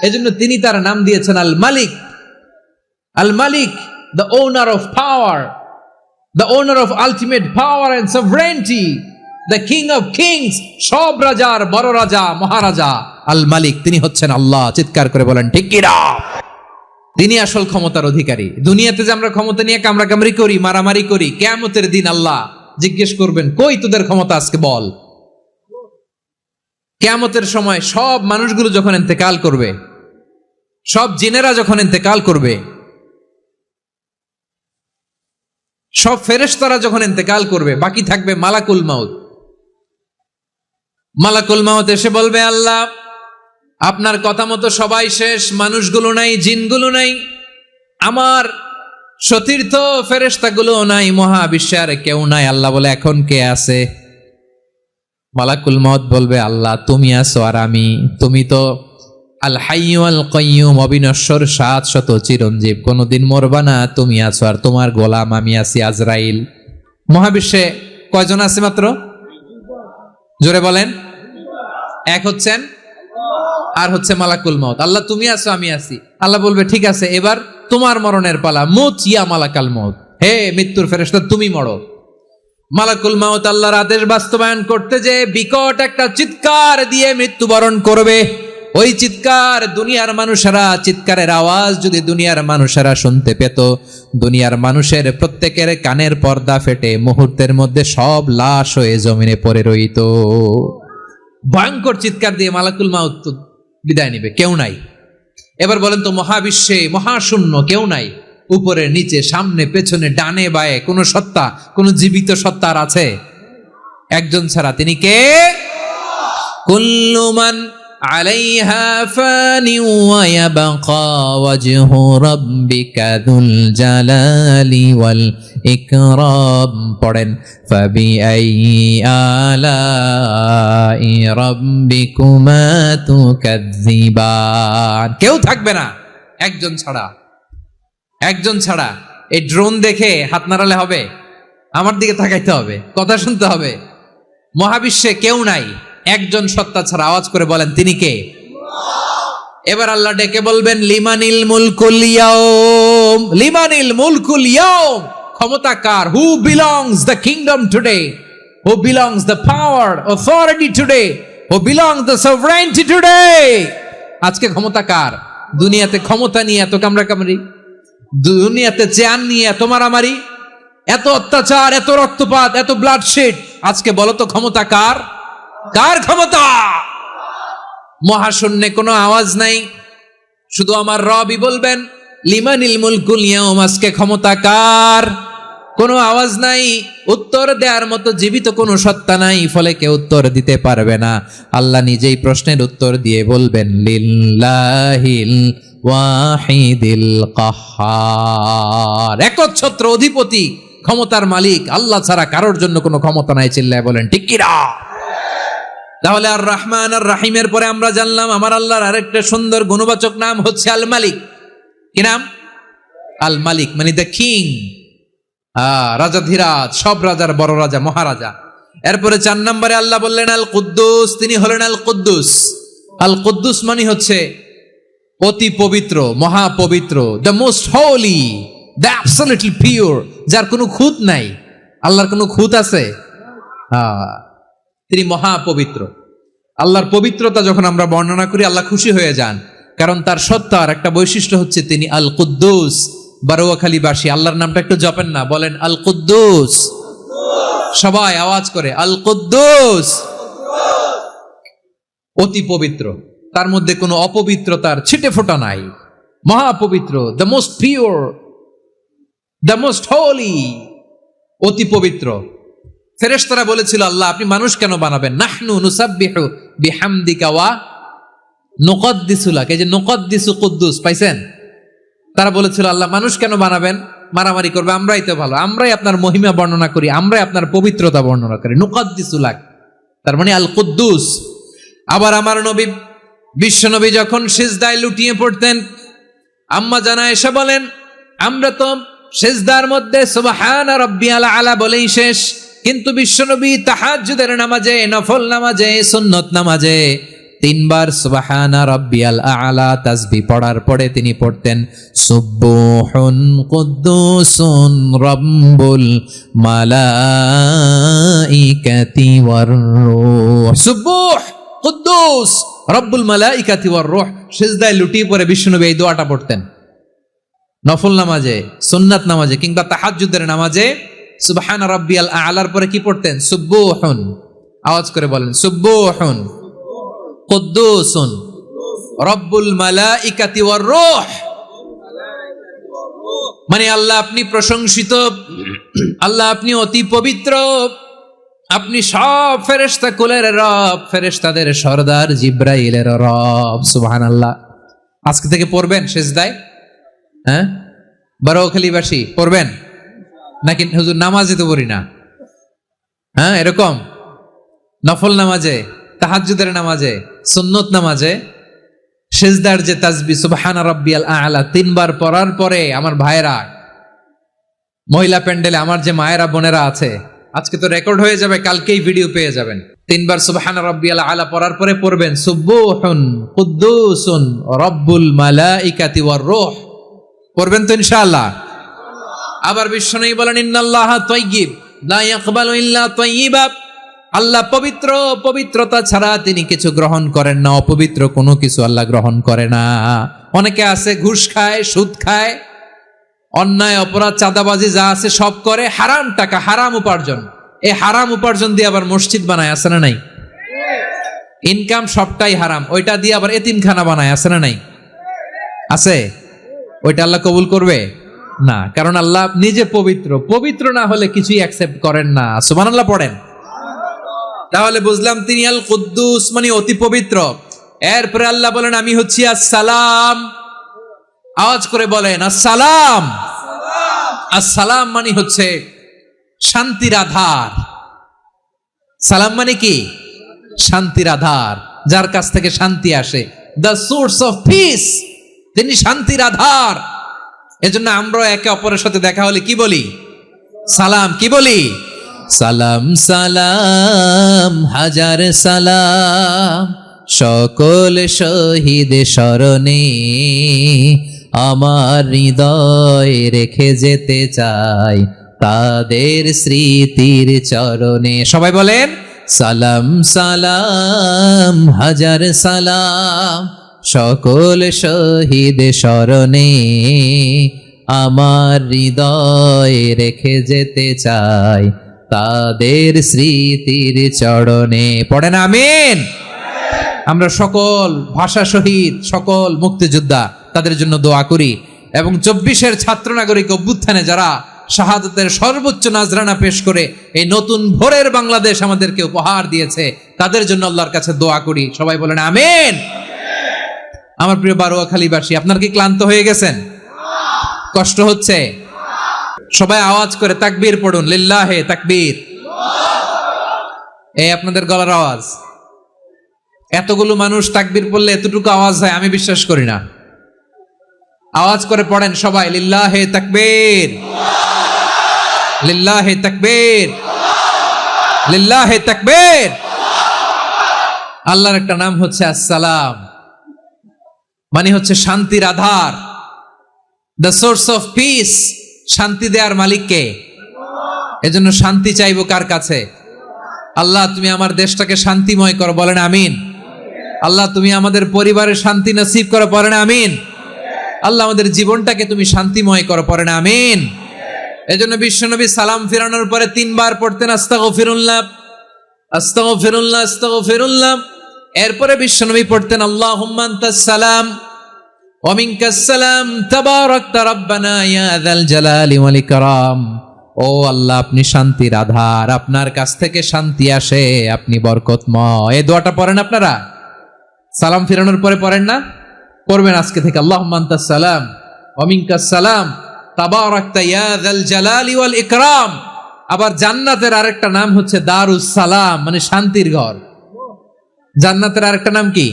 এজন্য তিনি তার নাম দিয়েছেন আল মালিক। আল মালিক, the owner of power, the owner of ultimate power and sovereignty, the king of kings, সব রাজার বড় রাজা, মহারাজা আল মালিক, তিনি হচ্ছেন আল্লাহ। চিৎকার করে বলেন ঠিক কি না? তিনি আসল ক্ষমতার অধিকারী। দুনিয়াতে যে আমরা ক্ষমতা নিয়ে কামড়াকামড়ি করি, মারামারি করি, কিয়ামতের দিন আল্লাহ জিজ্ঞেস করবেন কই তোদের ক্ষমতা, আজকে বল। কিয়ামতের সময় সব মানুষগুলো যখন ইন্তেকাল করবে, সব জিনেরা যখন ইন্তেকাল করবে, সব ফেরেশতারা যখন ইন্তেকাল করবে, বাকি থাকবে মালাকুল মাউত। মালাকুল মাউত এসে বলবে আল্লাহ আপনার কথা মতো সবাই শেষ, মানুষগুলো নাই, জিনগুলো নাই, আমার সতীর্থ ফেরেশতাগুলো নাই, মহাবিশ্বে আর কেউ নাই। আল্লাহ বলে এখন কে আছে? মালাকুল মাউত বলবে আল্লাহ তুমি আছো আর আমি। তুমি তো আল হাইয়্যু আল কাইয়্যুম, অবিনশ্বর, শাশ্বত, চিরঞ্জীব, কোনদিন মরবা না, তুমি আছো আর তোমার গোলাম আমি আছি আজরাইল। মহাবিশ্বে কয়জন আছে মাত্র? জোরে বলেন। এক হচ্ছেন আর হচ্ছে মালাকুল মাউত। আল্লাহ তুমি আছো আমি আছি। আল্লাহ বলবে ঠিক আছে, এবার তোমার মরণের পালা, মুত ইয়া মালাকাল মাউত, হে মৃত্যুর ফেরেশতা তুমি মরো। মালাকুল মাউত আল্লাহর আদেশ বাস্তবায়ন করতে যে বিকট একটা চিৎকার দিয়ে মৃত্যুবরণ করবে। ওই চিৎকার দুনিয়ার মানুষেরা, চিৎকারের আওয়াজ যদি দুনিয়ার মানুষেরা শুনতে পেত, দুনিয়ার মানুষের প্রত্যেকের কানের পর্দা ফেটে মুহূর্তের মধ্যে সব লাশ হয়ে জমিনে পড়ে রইত। ভয়ঙ্কর চিৎকার দিয়ে মালাকুল মাউত বিদায় নিবে, কেউ নাই। এবার বলেন তো মহাবিশ্বে মহাশূন্য, কেউ নাই, উপরে নিচে সামনে পেছনে ডানে বায়ে কোন সত্তা, কোন জীবিত সত্তার আছে? একজন ছাড়া, তিনি কে? কুল্লু মান আলাইহা ফানি ওয়া ইয়াবকা ওয়াজহু রাব্বিকা যুল জালালি ওয়াল ইকরাম। পড়েন ফাবিআইয়ি আলাই রাব্বিকুমা তুকাজ্জিবান। কেউ থাকবে না একজন ছাড়া, একজন ছাড়া। এই ড্রোন দেখে হাত নাড়ালে হবে? আমার দিকে তাকাইতে হবে, কথা শুনতে হবে। মহাবিশ্বে কেউ নাই, একজন সত্তা ছাড়া। আওয়াজ করে বলেন তিনি কে? এবার আল্লাহ ডেকে বলবেন লিমানিল মুলকুল ইয়াউম, লিমানিল মুলকুল ইয়াউম, ক্ষমতা কার? Who belongs the kingdom today, who belongs the power authority today, who belongs the sovereignty today. আজকে ক্ষমতা কার? দুনিয়াতে ক্ষমতা নিয়ে এত কামড়াকামড়ি, দুনিয়াতে চেয়ার নিয়ে এত মারামারি, এত অত্যাচার, এত রক্তপাত, এত ব্লাডশেড, আজকে বলো তো ক্ষমতা কার? কার ক্ষমতা? মহাশূন্যে কোনো আওয়াজ নাই, শুধু আমার রবই বলবেন লিমানিল মুলকুল ইয়াউম, আজকে ক্ষমতা কার? কোনো আওয়াজ নাই, উত্তর দেওয়ার মতো জীবিত কোনো সত্তা নাই, ফলে কেউ উত্তর দিতে পারবে না। আল্লাহ নিজেই প্রশ্নের উত্তর দিয়ে বলবেন লিল্লাহিল ওয়াহিদিল কাহ্হার, একচ্ছত্র অধিপতি, ক্ষমতার মালিক আল্লাহ ছাড়া কারোর জন্য কোনো ক্ষমতা নাই। চিল্লায় বলেন ঠিক কিনা? তাহলে আর রহমান আর রাহিমের পরে আমরা জানলাম আমার আল্লাহর আরেকটা সুন্দর গুণবাচক নাম হচ্ছে আল মালিক। কি নাম? আল মালিক, মানে দ্য কিং, রাজাধিরাজ, সব রাজার বড় রাজা, মহারাজা। এরপরে 4 নম্বরে আল্লাহ বললেন আল কুদ্দুস, তিনি হলেন আল কুদ্দুস। আল কুদ্দুস মানে হচ্ছে অতি পবিত্র, মহাপবিত্র, the most holy, the absolutely pure, যার কোনো খুঁত নাই। আল্লাহর কোনো খুঁত আছে? তিনি মহাপবিত্র। আল্লাহর পবিত্রতা যখন আমরা বর্ণনা করি আল্লাহ খুশি হয়ে যান, কারণ তার সত্তার একটা বৈশিষ্ট্য হচ্ছে তিনি আল কুদ্দুস। বারোয়াখালীবাসী আল্লাহর নামটা একটু জপেন না, বলেন আল কুদ্দুস, সবাই আওয়াজ করে আল কুদ্দুস। অতি পবিত্র, তার মধ্যে কোনো অপবিত্রতার ছিটে ফোঁটা নাই, মহাপবিত্র, the most pure, the most holy, অতি পবিত্র। ফেরেশতারা বলেছিল আল্লাহ আপনি মানুষ কেন বানাবেন? নাহনু নুসাব্বিহু বিহামদিকা ওয়া নুকদ্দিসু লাক, এই যে নুকদ্দিসু কুদ্দুস পাইছেন? তারা বলেছিল আল্লাহ মানুষ কেন বানাবেন, মারামারি করবে, আমরাই তো ভালো, আমরাই আপনার মহিমা বর্ণনা করি, আমরাই আপনার পবিত্রতা বর্ণনা করি। নুকদ্দিসু লাক তার মানে আল কুদ্দুস। আবার আমার নবী বিশ্ব নবী যখন সিজদায় লুটিয়ে পড়তেন, আম্মা জানা এসে বলেন আমরা তো সিজদার মধ্যে সুবহান রাব্বিয়াল আলা বলেই শেষ, কিন্তু বিশ্বনবী তাহাজ্জুদের নামাজে, নফল নামাজে, সুন্নত নামাজে 3 বার সুবহানা রাব্বিয়াল আলা তাসবিহ পড়ার পরে তিনি পড়তেন সুবহুন কুদ্দুসুন রাব্বুল মালাইকাতি ওয়ার রূহ। সুবহ কুদ্দুস রব্বুল মালাইকাতি ওয়ার রূহ। সিজদায় লুটিয়ে পড়ে বিশ্বনবী এই দোয়াটা পড়তেন। নফল নামাজে, সুন্নাত নামাজে কিংবা তাহাজ্জুদের নামাজে সুবহান রাব্বিয়াল আলার পরে কি পড়তেন? সুবহুন, আওয়াজ করে বলেন সুবহুন কুদ্দুসুন রব্বুল মালাইকাতি ওয়ার রূহ। মানে আল্লাহ আপনি প্রশংসিত, আল্লাহ আপনি অতি পবিত্র, আপনি সব ফেরেশতা কুলের রব, ফেরেশতাদের সরদার জিব্রাইলের রব। সুবহানাল্লাহ। আজকে থেকে পড়বেন সিজদায়? হ্যাঁ, বারোখালীবাসী পড়বেন নাকি? হুজুর নামাজে তো পড়ি না। হ্যাঁ, এরকম নফল নামাজে, তাহাজ্জুদের নামাজে, সুন্নত নামাজে সিজদার যে তাসবিহ সুবহানা রাব্বিয়াল আলা 3 বার পড়ার পরে আমার ভাইরা, মহিলা প্যান্ডেলে আমার যে মায়েরা বোনেরা আছে, আজকে তো রেকর্ড হয়ে যাবে, কালকেই ভিডিও পেয়ে যাবেন। 3 বার সুবহানা রাব্বিয়াল আলা পড়ার পরে পড়বেন সুবহুন কুদ্দুসুন রব্বুল মালাইকাতি ওয়ার রূহ। পড়বেন তো ইনশাআল্লাহ? আবার বিশ্বনবী বলেন ইন্নাল্লাহা তাইয়্যিব লা ইয়াকবালু ইল্লা তাইয়্যিবা, আল্লাহ পবিত্র, পবিত্রতা ছাড়া তিনি কিছু গ্রহণ করেন না, অপবিত্র কোনো কিছু আল্লাহ গ্রহণ করে না। অনেকে আছে ঘুষ খায়, সুদ খায়, অন্যায় অপরাধ চাঁদাবাজি যা আছে সব করে, হারাম টাকা, হারাম উপার্জন। এই হারাম উপার্জন দিয়ে আবার মসজিদ বানায়, আছে না নাই? ইনকাম সবটাই হারাম, ওইটা দিয়ে আবার এতিমখানা বানায়, আছে না নাই? আছে। ওইটা আল্লাহ কবুল করবে না, কারণ আল্লাহ নিজে পবিত্র, পবিত্র না হলে কিছুই অ্যাকসেপ্ট করেন না। সুবহানাল্লাহ পড়েন। তাহলে বুঝলাম তিনি আল কুদ্দুস মানে অতি পবিত্র। এরপরে আল্লাহ বলেন আমি হচ্ছি আসসালাম। আওয়াজ করে বলেন আসসালাম। আসসালাম মানে হচ্ছে শান্তির আধার। সালাম মানে কি? শান্তির আধার, যার কাছ থেকে শান্তি আসে, দ্য সোর্স অফ পিস। তিনি শান্তির আধার। এজন্য আমরা একে অপরের সাথে দেখা হলে কি বলি? সালাম। কি বলি? সালাম সালাম হাজার সালাম, সকল শহীদ স্মরণে আমার হৃদয় রেখে যেতে চাই তাদের স্মৃতির চরণে। সবাই বলেন সালাম সালাম হাজার সালাম, সকল শহীদ স্মরণে আমার হৃদয় রেখে যেতে চাই তাদের স্মৃতির চরণে। পড়েন আমিন। আমরা সকল ভাষা শহীদ, সকল মুক্তিযোদ্ধা, তাদের জন্য দোয়া করি এবং 24-এর ছাত্র নাগরিক অভ্যুত্থানে যারা শাহাদাতের সর্বোচ্চ নাজরানা পেশ করে এই নতুন ভোরের বাংলাদেশ আমাদেরকে উপহার দিয়েছে, তাদের জন্য আল্লাহর কাছে দোয়া করি। সবাই বলেন আমিন। আমার প্রিয় বারোয়াখালীবাসী, আপনার কি ক্লান্ত হয়ে গেছেন? কষ্ট হচ্ছে? সবাই আওয়াজ করে তাকবীর পড়ুন, লিল্লাহে তাকবীর। এই আপনাদের গলার আওয়াজ। এতগুলো মানুষ তাকবীর পড়লে এতটুকু আওয়াজ হয় আমি বিশ্বাস করি না। আওয়াজ করে পড়েন সবাই, লিল্লাহে তাকবীর, লিল্লাহে তাকবীর, লিল্লাহে তাকবীর। আল্লাহর একটা নাম হচ্ছে আসসালাম, মানে হচ্ছে শান্তির আধার, দ্য সোর্স অফ পিস। শান্তি দেওয়ার মালিক কে? এজন্য শান্তি চাইবো কার কাছে? আল্লাহ তুমি আমার দেশটাকে শান্তিময় করো, বলেন আমিন। আল্লাহ তুমি আমাদের পরিবারের শান্তি নসিব করো, পড়েন আমিন। আল্লাহ আমাদের জীবনটাকে তুমি শান্তিময় করো, পড়েন আমিন। এজন্য বিশ্বনবী সালাম ফিরানোর পরে 3 বার পড়তেন আস্তাগফিরুল্লাহ, আস্তাগফিরুল্লাহ, আস্তাগফিরুল্লাহ। এরপরে বিশ্বনবী পড়তেন আল্লাহুম্মা আনতাস সালাম ওয়া মিনকাস সালাম তাবারাকতা রাব্বানা ইয়া যাল জালালি ওয়াল ইকরাম। ও আল্লাহ আপনি শান্তির আধার, আপনার কাছ থেকে শান্তি আসে, আপনি বরকতময়। এই দোয়াটা পড়েন আপনারা? সালাম ফিরানোর পরে পড়েন না? করবেন আজকে থেকে। আল্লাহুম্মা আনতাস সালাম ওয়া মিনকাস সালাম তাবারাকতা ইয়া যাল জালালি ওয়াল ইকরাম। আবার জান্নাতের আরেকটা নাম হচ্ছে দারুস সালাম, মানে শান্তির ঘর। জান্নাতের আরেকটা নাম কি?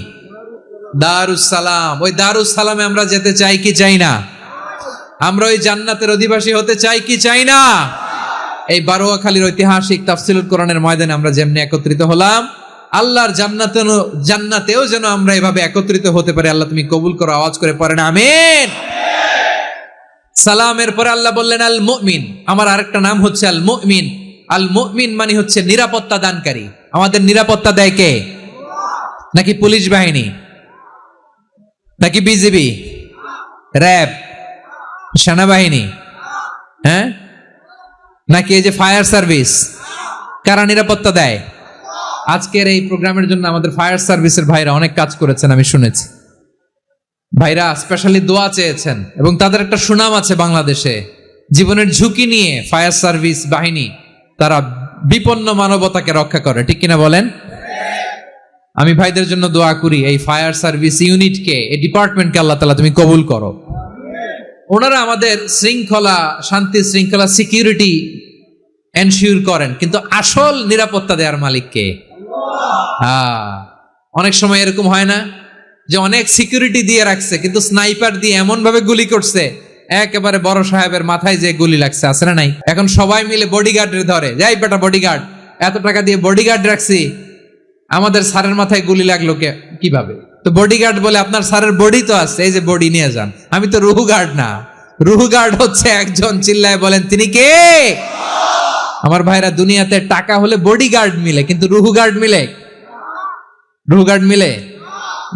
দারুস সালাম। ওই দারুস সালামে আমরা যেতে চাই কি চাই না? আমরা ওই জান্নাতের অধিবাসী হতে চাই কি চাই না? এই বারোয়াখালীর ঐতিহাসিক তাফসীরুল কোরআনের ময়দানে আমরা যেমনি একত্রিত হলাম, আল্লাহর জান্নাতেও যেন আমরা এভাবে একত্রিত হতে পারি। আল্লাহ তুমি কবুল করো। আওয়াজ করে পড়েন আমিন। সালামের পরে আল্লাহ বললেন আল মুমিন। আমার আরেকটা নাম হচ্ছে আল মুমিন। আল মুমিন মানে হচ্ছে নিরাপত্তা দানকারী। আমাদের নিরাপত্তা দেয় কে? নাকি পুলিশ বাহিনী, নাকি বিজিবি, র্যাব, সেনাবাহিনী, হ্যাঁ, নাকি এই যে ফায়ার সার্ভিস? কারা নিরাপত্তা দেয়? আজকের এই প্রোগ্রামের জন্য আমাদের ফায়ার সার্ভিসের ভাইরা অনেক কাজ করেছেন, আমি শুনেছি। ভাইরা স্পেশালি দোয়া চেয়েছেন এবং তাদের একটা সুনাম আছে বাংলাদেশে। জীবনের ঝুঁকি নিয়ে ফায়ার সার্ভিস বাহিনী তারা বিপন্ন মানবতাকে রক্ষা করে, ঠিক কিনা বলেন? আমি ভাইদের জন্য দোয়া করি, এই ফায়ার সার্ভিস ইউনিটকে, এই ডিপার্টমেন্টকে আল্লাহ তাআলা তুমি কবুল করো। ওনারা আমাদের শৃঙ্খলা, শান্তি শৃঙ্খলা, সিকিউরিটি এনশিওর করেন, কিন্তু আসল নিরাপত্তা দেওয়ার মালিক কে? অনেক সময় এরকম হয় না যে অনেক সিকিউরিটি দিয়ে রাখছে, কিন্তু স্নাইপার দিয়ে এমন ভাবে গুলি করছে একেবারে বড় সাহেবের মাথায় যে গুলি লাগছে, আছে না নাই? এখন সবাই মিলে বডিগার্ডের ধরে, যাই বেটা বডিগার্ড, এত টাকা দিয়ে বডিগার্ড রাখছি, আমাদের স্যারের মাথায় গুলি লাগলো কিভাবে? তো বডিগার্ড বলে আপনার স্যারের বডি তো আছে, এই যে বডি নিয়ে যান। আমি তো রুহু গার্ড না। রুহু গার্ড হচ্ছে একজন, চিল্লায় বলেন তিনি কে? আমার ভাইরা, দুনিয়াতে টাকা হলে বডিগার্ড মিলে, কিন্তু রুহু গার্ড মিলে? রুহু গার্ড মিলে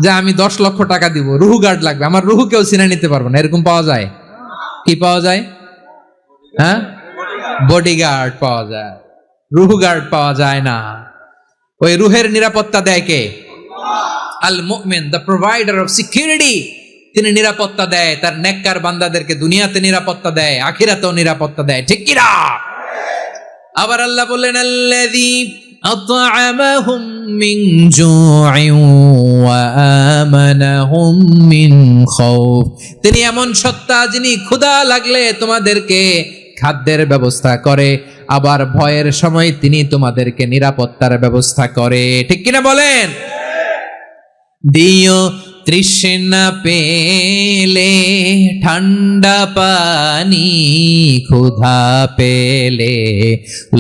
যে আমি 10 লক্ষ টাকা দিব, রুহু গার্ড লাগবে, আমার রুহু কেউ চিনে নিতে পারবো না, এরকম পাওয়া যায়? কি পাওয়া যায়? হ্যাঁ, বডিগার্ড পাওয়া যায়, রুহু গার্ড পাওয়া যায় না। ওই রুহের নিরাপত্তা দেয় কে? আল মুমিন, দ্য প্রোভাইডার অফ সিকিউরিটি। তিনি নিরাপত্তা দেয় তার নেককার বান্দাদেরকে, দুনিয়াতে নিরাপত্তা দেয়, আখিরাতেও নিরাপত্তা দেয়, ঠিক কি না? আবার আল্লাহ বললেন আল্লাযী আত'আমাহুম মিন জু'ইন ওয়া আমানাহুম মিন খাউফ। তিনি এমন সত্তা যিনি ক্ষুধা লাগলে তোমাদেরকে খাদ্যের ব্যবস্থা করে, আবার ভয়ের সময় তিনি তোমাদেরকে নিরাপত্তার ব্যবস্থা করে, ঠিক কিনা বলেন? দিও তৃষ্ণা পেলে ঠান্ডা পানি, ক্ষুধা পেলে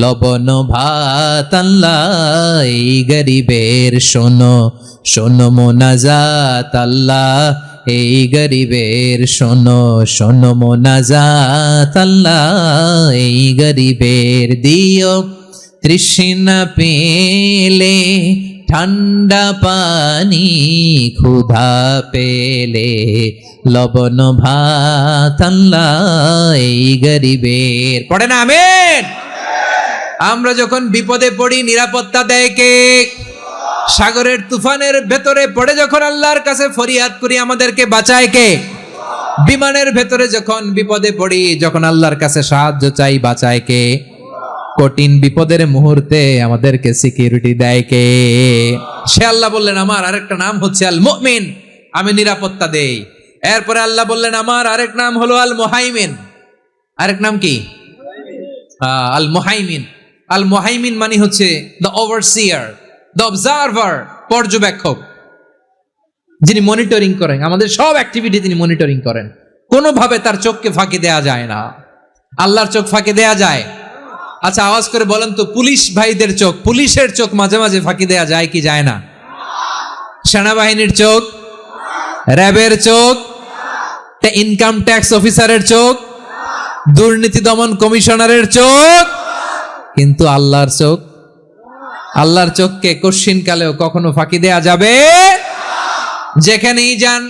লবণ ভাত, আল্লাহ এই গরিবের শোনো শোনো মোনাজাত, আল্লাহ এই গরিবের শোনো শোনো মোনাজাত, আল্লাহ এই গরিবের। দিও তৃষ্ণা পেলে ঠান্ডা পানি, ক্ষুধা পেলে লবণ ভাত, আল্লাহ এই গরিবের। পড়ে না আমিন। আমরা যখন বিপদে পড়ি নিরাপত্তা দেয় কে? সাগরের তুফানের ভেতরে পড়ে যখন আল্লাহর কাছে ফরিয়াদ করি আমাদেরকে বাঁচায় কে? বিমানের ভেতরে যখন বিপদে পড়ি, যখন আল্লাহর কাছে সাহায্য চাই, বাঁচায় কে? কঠিন বিপদের মুহূর্তে আমাদেরকে সিকিউরিটি দেয় কে? সে আল্লাহ বললেন আমার আরেকটা নাম হচ্ছে আল মুমিন, আমি নিরাপত্তা দেই। এরপরে আল্লাহ বললেন আমার আরেক নাম হলো আল মুহাইমিন। আরেক নাম কি? আল মুহাইমিন। আল মুহাইমিন মানে হচ্ছে দ্য ওভারসিয়ার, দ্য অবজারভার, পর্যবেক্ষক, যিনি মনিটরিং করেন আমাদের সব অ্যাক্টিভিটি, তিনি মনিটরিং করেন। কোনোভাবে তার চোখকে ফাঁকি দেয়া যায় না। আল্লাহর চোখ ফাঁকি দেয়া যায়? আচ্ছা আওয়াজ করে বলেন তো, পুলিশ ভাইদের চোখ, পুলিশের চোখ মাঝে মাঝে ফাঁকি দেয়া যায় কি যায় না? সেনাবাহিনীর চোখ, র্যাবের চোখ, ইনকাম ট্যাক্স অফিসারের চোখ, দুর্নীতি দমন কমিশনারের চোখ, কিন্তু আল্লাহর চোখ, আল্লাহর চোখকে কশ্চিন কালেও কখনো ফাঁকি দেয়া যাবে? যেখানেই যান,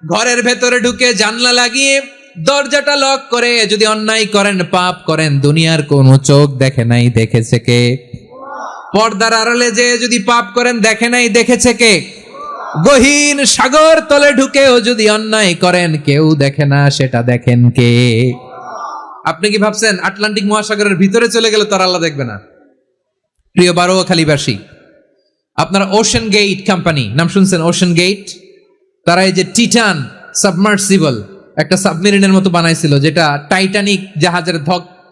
ঘরের ভেতরে ঢুকে জানলা লাগিয়ে দরজাটা লক করে যদি অন্যায় করেন, পাপ করেন, দুনিয়ার কোন চোখ দেখে নাই, দেখেছে কে? পর্দার আড়ালে যে যদি পাপ করেন, দেখে নাই, দেখেছে কে? গহীন সাগর তলে ঢুকেও যদি অন্যায় করেন, কেউ দেখে না, সেটা দেখেন কে? আপনি কি ভাবছেন আটলান্টিক মহাসাগরের ভিতরে চলে গেলে তার আল্লাহ দেখবে না? প্রিয় বারোয়াখালীবাসী, আপনারা ওশেন গেট কোম্পানি নাম শুনছেন? ওশেন গেট, তারা এই যে টিটান সাবমার্সিবল একটা সাবমেরিনের মতো বানাইছিল, যেটা টাইটানিক জাহাজের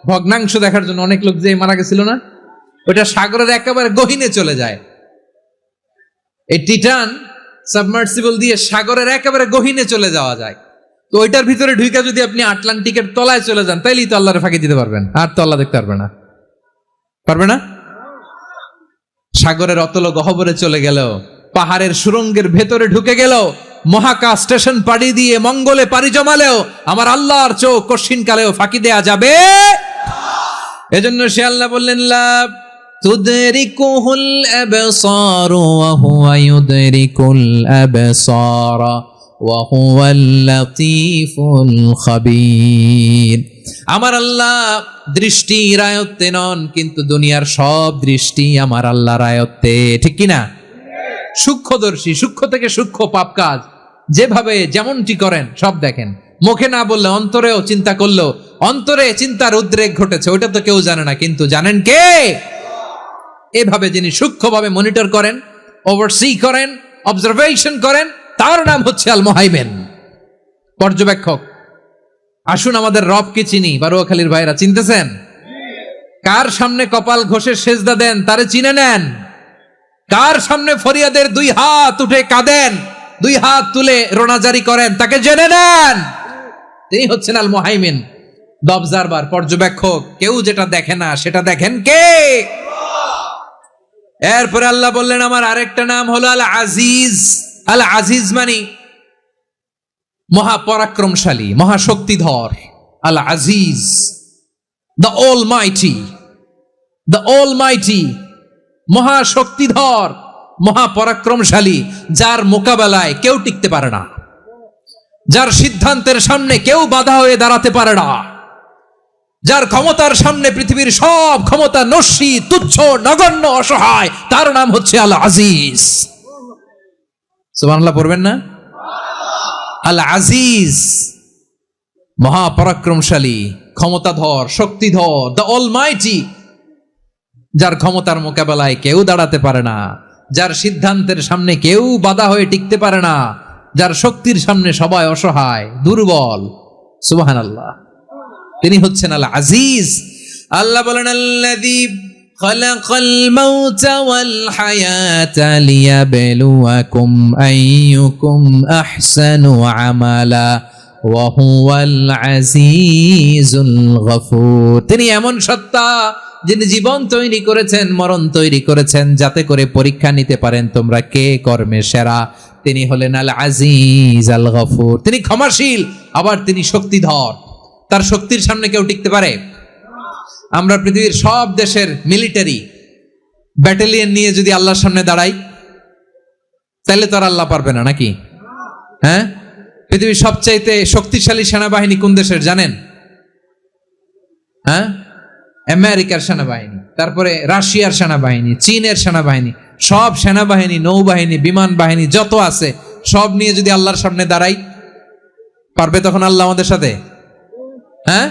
ভগ্নাংশ দেখার জন্য অনেক লোক যে মারা গেছিল না, ওটা সাগরের একেবারে গহীনে চলে যায়। এই টিটান সাবমার্সিবল দিয়ে সাগরের একেবারে গহীনে চলে যাওয়া যায়। তো ওইটার ভিতরে ঢুইকা যদি আপনি আটলান্টিকের তলায় চলে যান, তাইলেই তো আল্লাহরে ফাঁকি দিতে পারবেন, আর তো আল্লাহ দেখতে পারবে না। পারবে না? সাগরের অতল গহ্বরে চলে গেল, পাহাড়ের সুরঙ্গের ভেতরে ঢুকে গেল, মহাকাশ স্টেশন পাড়ি দিয়ে মঙ্গলে পাড়ি জমালেও আমার আল্লাহর চোখ কঠিন কালেও ফাঁকি দেয়া যাবে? এজন্য সে আল্লাহ বললেন লা তুদরিকুহুল আবসার ওয়া হুয়া ইউদরিকুল আবসার ওয়া হুয়াল লাতীফুল খাবীর। আমার আল্লাহ দৃষ্টির আয়ত্তে নন, কিন্তু দুনিয়ার সব দৃষ্টি আমার আল্লাহর আয়ত্তে, ঠিক কি না? সূক্ষ্মদর্শী, সূক্ষ্ম থেকে সূক্ষ্ম পাপ কাজ যেভাবে যেমনটি করেন সব দেখেন। মুখে না বললে অন্তরেও চিন্তা করলো, অন্তরে চিন্তার উদ্রেক ঘটেছে, ওটা তো কেউ জানে না, কিন্তু জানেন কে? এভাবে যিনি সূক্ষ্মভাবে মনিটর করেন, ওভারসি করেন, অবজারভেশন করেন, তার নাম হচ্ছে আল মুহাইমিন, পর্যবেক্ষক। আসুন আমাদের রবকে চিনি। বারোয়াখালীর ভাইরা চিনতেছেন? কার সামনে কপাল ঘষে সেজদা দেন তারে চিনে নেন। কার সামনে ফরিয়াদের দুই হাত উঠে কাঁদেন, দুই হাত তুলে রোনাজারি করেন, তাকে জেনে নেন। তিনি হচ্ছেন আল মুহাইমিন, দ্য অবজারভার, পর্যবেক্ষক। কেউ যেটা দেখে না সেটা দেখেন কে? এরপরে আল্লাহ বললেন আমার আরেকটা নাম হলো আল আজিজ। আল আজিজ মানে মহাপরাক্রমশালী, মহাশক্তিধর। আল আজিজ, দ্য অলমাইটি, দ্য অলমাইটি, মহাশক্তিধর, মহাপরাক্রমশালী, যার মোকাবেলায় কেউ টিকতে পারে না, যার সিদ্ধান্তের সামনে কেউ বাধা হয়ে দাঁড়াতে পারে না, যার ক্ষমতার সামনে পৃথিবীর সব ক্ষমতা নস্যি, তুচ্ছ, নগণ্য, অসহায়, তার নাম হচ্ছে আল আজিজ। সুবহানাল্লাহ পড়বেন না? আল আজিজ, মহাপরাক্রমশালী, ক্ষমতাধর, শক্তিধর, দ্য অলমাইটি, যার ক্ষমতার মোকাবেলায় কেউ দাঁড়াতে পারে না, যার সিদ্ধান্তের সামনে কেউ বাধা হয়ে টিকতে পারে না, যার শক্তির সামনে সবাই অসহায়, দুর্বল। সুবহানাল্লাহ, তিনি হচ্ছেন আল আজিজ। আল্লাহ বলেন আল্লাযী খালাকাল মাউতা ওয়াল হায়াতা লিয়াবলুয়াকুম আইয়ুকুম আহসানু আমালা ওয়া হুয়াল আজিজুল গফুর। তিনি এমন সত্তা যিনি জীবন তৈরি করেছেন, মরণ তৈরি করেছেন, যাতে করে পরীক্ষা নিতে পারেন তোমরা কে কর্মে সেরা। তিনি হলেন আল আজিজ আল গফুর। তিনি ক্ষমাশীল, আবার তিনি শক্তিধর। তার শক্তির সামনে কেউ টিকতে পারে? আমরা পৃথিবীর সব দেশের মিলিটারি ব্যাটালিয়ন নিয়ে যদি আল্লাহর সামনে দাঁড়াই, তাহলে তো আর আল্লাহ পারবে না, নাকি? হ্যাঁ, পৃথিবীর সবচাইতে শক্তিশালী সেনাবাহিনী কোন দেশের জানেন? হ্যাঁ, আমেরিকার সেনাবাহিনী, তারপরে রাশিয়ার সেনাবাহিনী, চীনের সেনাবাহিনী, সব সেনাবাহিনী, নৌবাহিনী, বিমান বাহিনী যত আছে সব নিয়ে যদি আল্লাহর সামনে দাঁড়াই, পারবে তখন আল্লাহ আমাদের সাথে? হ্যাঁ,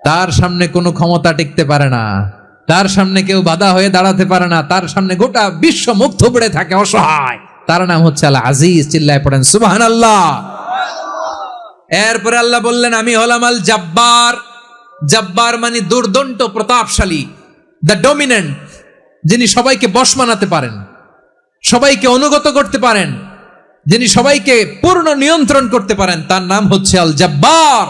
তার সামনে কোনো ক্ষমতা টিকতে পারে না, তার সামনে কেউ বাধা হয়ে দাঁড়াতে পারে না, তার সামনে গোটা বিশ্ব মুখ থুবড়ে থাকে অসহায়। তার নাম হচ্ছে আল আজিজ। চিল্লায় পড়েন সুবহানাল্লাহ। এরপরে আল্লাহ বললেন আমি হলাম আল জব্বার। জব্বার মানে দুর্দণ্ড প্রতাপশালী, দ্য ডমিনেন্ট, যিনি সবাইকে বশ মানাতে পারেন, সবাইকে অনুগত করতে পারেন, যিনি সবাইকে পূর্ণ নিয়ন্ত্রণ করতে পারেন, তার নাম হচ্ছে আল জব্বার।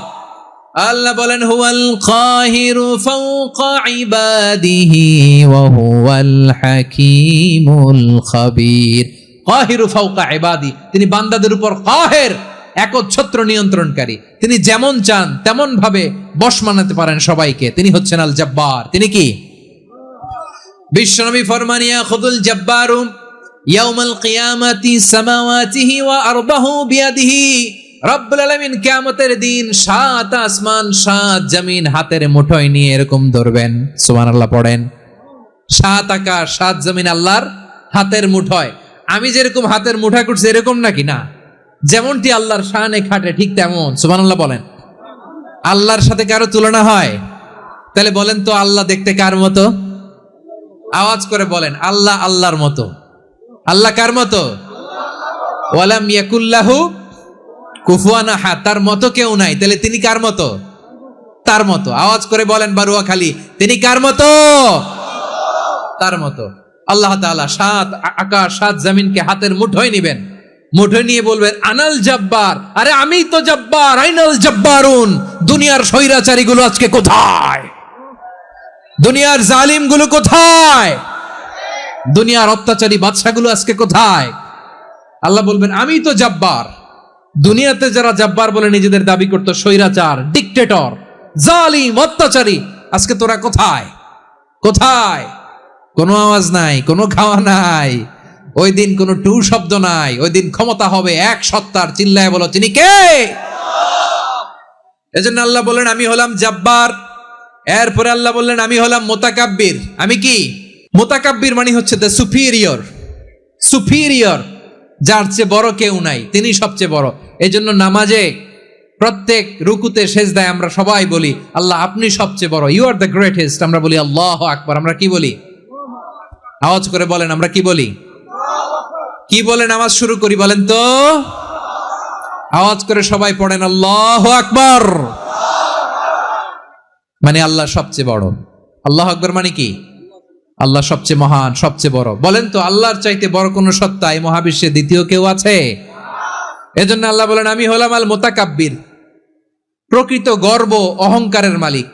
আল্লাহ বলেন হুয়াল কাহিরু ফাওকা ইবাদিহি ওয়া হুয়াল হাকীমুল খাবীর। কাহিরু ফাওকা ইবাদি, তিনি বান্দাদের উপর কাহের, একচ্ছত্র নিয়ন্ত্রণকারী। তিনি যেমন চান তেমন ভাবে বশ মানাতে পারেন সবাইকে। তিনি হচ্ছেন আল জব্বার। তিনি কি? বিশ্বনবী ফরমান ইয়াখুদুল জব্বারু ইয়াউমাল কিয়ামাতি সামাওয়াতিহি ওয়া আরদাহু বিয়াদিহি। রব্বুল আলামিন কিয়ামতের দিন 7 আসমান 7 জমিন হাতের মুঠোয় নিয়ে এরকম ধরবেন। সুবহানাল্লাহ পড়েন। 7 আকাশ 7 জমিন আল্লাহর হাতের মুঠোয়। আমি যেরকম হাতের মুঠা করছি এরকম নাকি? না, যেমনটি আল্লাহর শানে খাটে ঠিক তেমন। সুবহানাল্লাহ বলেন। আল্লাহর সাথে কারো তুলনা হয়? তাহলে বলেন তো আল্লাহ দেখতে কার মতো? আওয়াজ করে বলেন আল্লাহ আল্লাহর মতো। আল্লাহ কার মতো? ওয়ালাম ইয়াকুল্লাহু কুফুয়ান আহাদ, তার মতো কেউ নাই। তাহলে তিনি কার মতো? তার মতো। আওয়াজ করে বলেন বারুয়াখালী, তিনি কার মতো? তার মতো। আল্লাহ তাআলা 7 আকাশ 7 জমিনকে হাতের মুঠোয় নিবেন, মুঠোয় নিয়ে বলবেন আনাল জব্বার। আরে আমি তো জব্বার। আইনাল জব্বারুন। দুনিয়ার স্বৈরাচারী গুলো আজকে কোথায়? দুনিয়ার জালিম গুলো কোথায়? দুনিয়ার অত্যাচারী বাদশাগুলো আজকে কোথায়? আল্লাহ বলবেন আমি তো জব্বার। দুনিয়াতে যারা জব্বার বলে নিজেদের দাবি করত, স্বৈরাচার, ডিক্টেটর, জালিম, অত্যাচারী, আজকে তোরা কোথায়? কোথায়? কোনো আওয়াজ নাই, কোনো খাওয়া নাই, ওই দিন কোনো টু শব্দ নাই। ওই দিন ক্ষমতা হবে এক সত্তার। চিল্লায় বলো তিনি কে? এজন্য আল্লাহ বললেন আমি হলাম জব্বার। এরপরে আল্লাহ বললেন আমি হলাম মুতাকাব্বির। আমি কি? মুতাকাব্বির মানে হচ্ছে দ্য সুপিরিয়র। সুপিরিয়র, যার চেয়ে বড় কেউ নাই, তিনি সবচেয়ে বড়। এজন্য নামাজে প্রত্যেক রুকুতে সেজদায় আমরা সবাই বলি আল্লাহ আপনি সবচেয়ে বড়, ইউ আর দ্য গ্রেটেস্ট। আমরা বলি আল্লাহু আকবার। আমরা কি বলি? আওয়াজ করে বলেন আমরা কি বলি? কি বলে নামাজ শুরু করি বলেন তো? আওয়াজ করে সবাই পড়েন আল্লাহু আকবার। মানে আল্লাহ সবচেয়ে বড়। আল্লাহু আকবার মানে কি? আল্লাহ সবচেয়ে মহান, সবচেয়ে বড়। বলেন তো আল্লাহর চাইতে বড় কোন সত্তা এই মহাবিশ্বে দ্বিতীয় কেউ আছে? এজন্য আল্লাহ বলেন আমি হলাম আল মুতাকাব্বির। প্রকৃত গর্ব অহংকারের মালিক।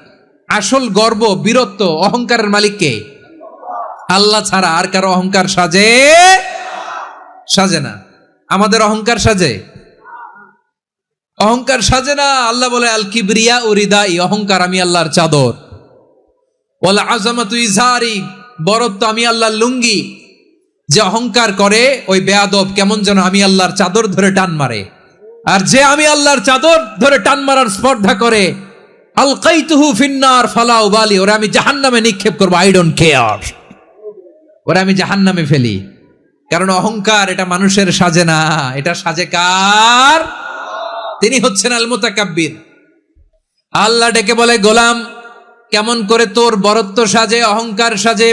আসল গর্ব, বীরত্ব, অহংকারের মালিক কে? আল্লাহ ছাড়া আর কারো অহংকার সাজে? সাজে না। আমাদের অহংকার সাজে? অহংকার সাজে না। আল্লাহ বলে আল কিবরিয়া উরিদাই, অহংকার আমি আল্লাহর চাদর। ওয়াল আযামাতু ইজারি, বরত্ব আমি আল্লাহর লুঙ্গি। যে অহংকার করে ওই বেয়াদব কেমন যেন আমি আল্লাহর চাদর ধরে টান মারে। আর যে আমি আল্লাহর চাদর ধরে টান মারার স্পর্ধা করে আলকাইতুহু ফিন্নার ফালা উবালি, ওরা আমি জাহান্নামে নিক্ষেপ করবো। আই ডোন্ট কেয়ার, ওরা আমি জাহান্নামে ফেলি। কারণ অহংকার এটা মানুষের সাজে না, এটা সাজে কার? তিনি হচ্ছেন আল মুতাকাব্বির। আল্লাহ ডেকে বলে গোলাম কেমন করে তোর বরত্ব সাজে, অহংকার সাজে?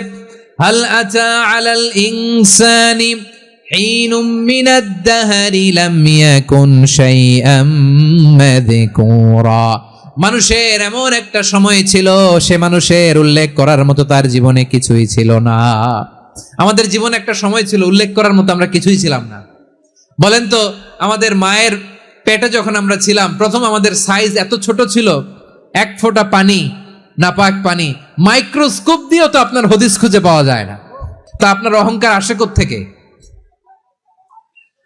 হাল আতা আলাল ইনসানি হিনুম মিনাদ দাহরি লাম ইয়াকুন শাইআম মাযকুরা। মানুষের এমন একটা সময় ছিল, সে মানুষের উল্লেখ করার মতো তার জীবনে কিছুই ছিল না। আমাদের জীবনে একটা সময় ছিল উল্লেখ করার মতো আমরা কিছুই ছিলাম না। বলেন তো আমাদের মায়ের পেটে যখন আমরা ছিলাম, প্রথম আমাদের সাইজ এত ছোট ছিল, 1 ফোঁটা পানি, নাপাক পানি, মাইক্রোস্কোপ দিয়েও তো আপনার হদিস খুঁজে পাওয়া যায় না। তা আপনার অহংকার আসে কোত্থেকে?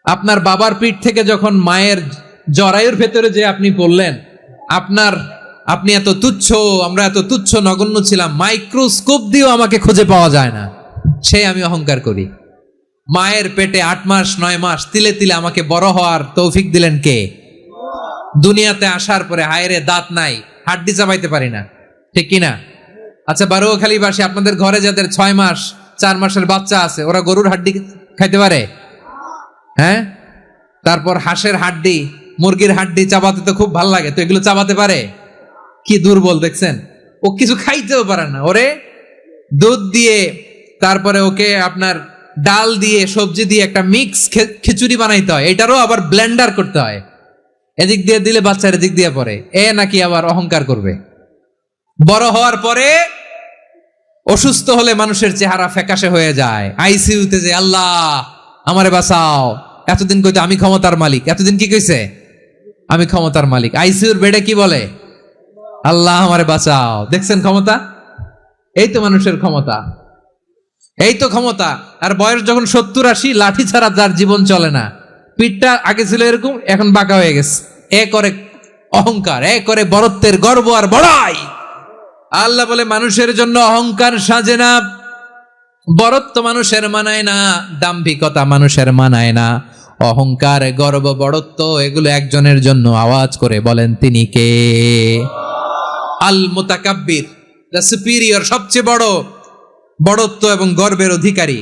আপনার বাবার পিঠ থেকে যখন মায়ের জরায়ুর ভেতরে যে আপনি পড়লেন, আপনি এত তুচ্ছ, আমরা এত তুচ্ছ নগণ্য ছিলাম, মাইক্রোস্কোপ দিয়েও আমাকে খুঁজে পাওয়া যায় না, সেই আমি অহংকার করি। মায়ের পেটে 8 মাস 9 মাস তিলে তিলে আমাকে বড় হওয়ার তৌফিক দিলেন কে? দুনিয়াতে আসার পরে হায়রে দাঁত নাই, হাড্ডি চাবাইতে পারি না, ঠিক কিনা? আচ্ছা বারুয়াখালীবাসী, আপনাদের ঘরে যাদের 6 মাস 4 মাসের বাচ্চা আছে, ওরা গরুর হাড্ডি খাইতে পারে? হ্যাঁ। তারপর হাঁসের হাড্ডি, মুরগির হাড্ডি চাবাতে তো খুব ভালো লাগে, তো এগুলো চাবাতে পারে? কি দুর্বল দেখছেন, ও কিছু খাইতেও পারে না। ওরে দুধ দিয়ে, তারপরে ওকে আপনার ডাল দিয়ে, সবজি দিয়ে একটা মিক্স খিচুড়ি বানাইতে হয়, এটারও আবার ব্লেন্ডার করতে হয়। এদিক দিয়ে দিলে বাচ্চার এদিক দিয়ে পড়ে, এ নাকি আবার অহংকার করবে। বড় হওয়ার পরে অসুস্থ হলে মানুষের চেহারা ফ্যাকাশে হয়ে যায়, আইসিইউতে যে আল্লাহ আমারে বাঁচাও, এতদিন কইতো আমি ক্ষমতার মালিক, এতদিন কি কইছে আমি ক্ষমতার মালিক, আইসিইউর বেডে কি বলে আল্লাহ আমারে বাঁচাও। দেখছেন ক্ষমতা, এই তো মানুষের ক্ষমতা, এই তো ক্ষমতা। আর বয়স যখন 70-80, লাঠি ছাড়া তার জীবন চলে না। পিঠটা আগে ছিল এরকম, এখন বাঁকা হয়ে গেছে। এ করে অহংকার, এ করে বড়ত্বের গর্ব আর বড়াই। আল্লাহ বলে মানুষের জন্য অহংকার সাজে না, বড়ত্ব মানুষের মানায় না, দাম্ভিকতা মানুষের মানায় না, অহংকার গর্ব বড়ত্ব এগুলো একজনের জন্য। আওয়াজ করে বলেন তিনি কে? আল মুতাকাব্বির, দ্য সুপিরিয়র, সবচেয়ে বড় বড়ত্ব এবং গর্বের অধিকারী।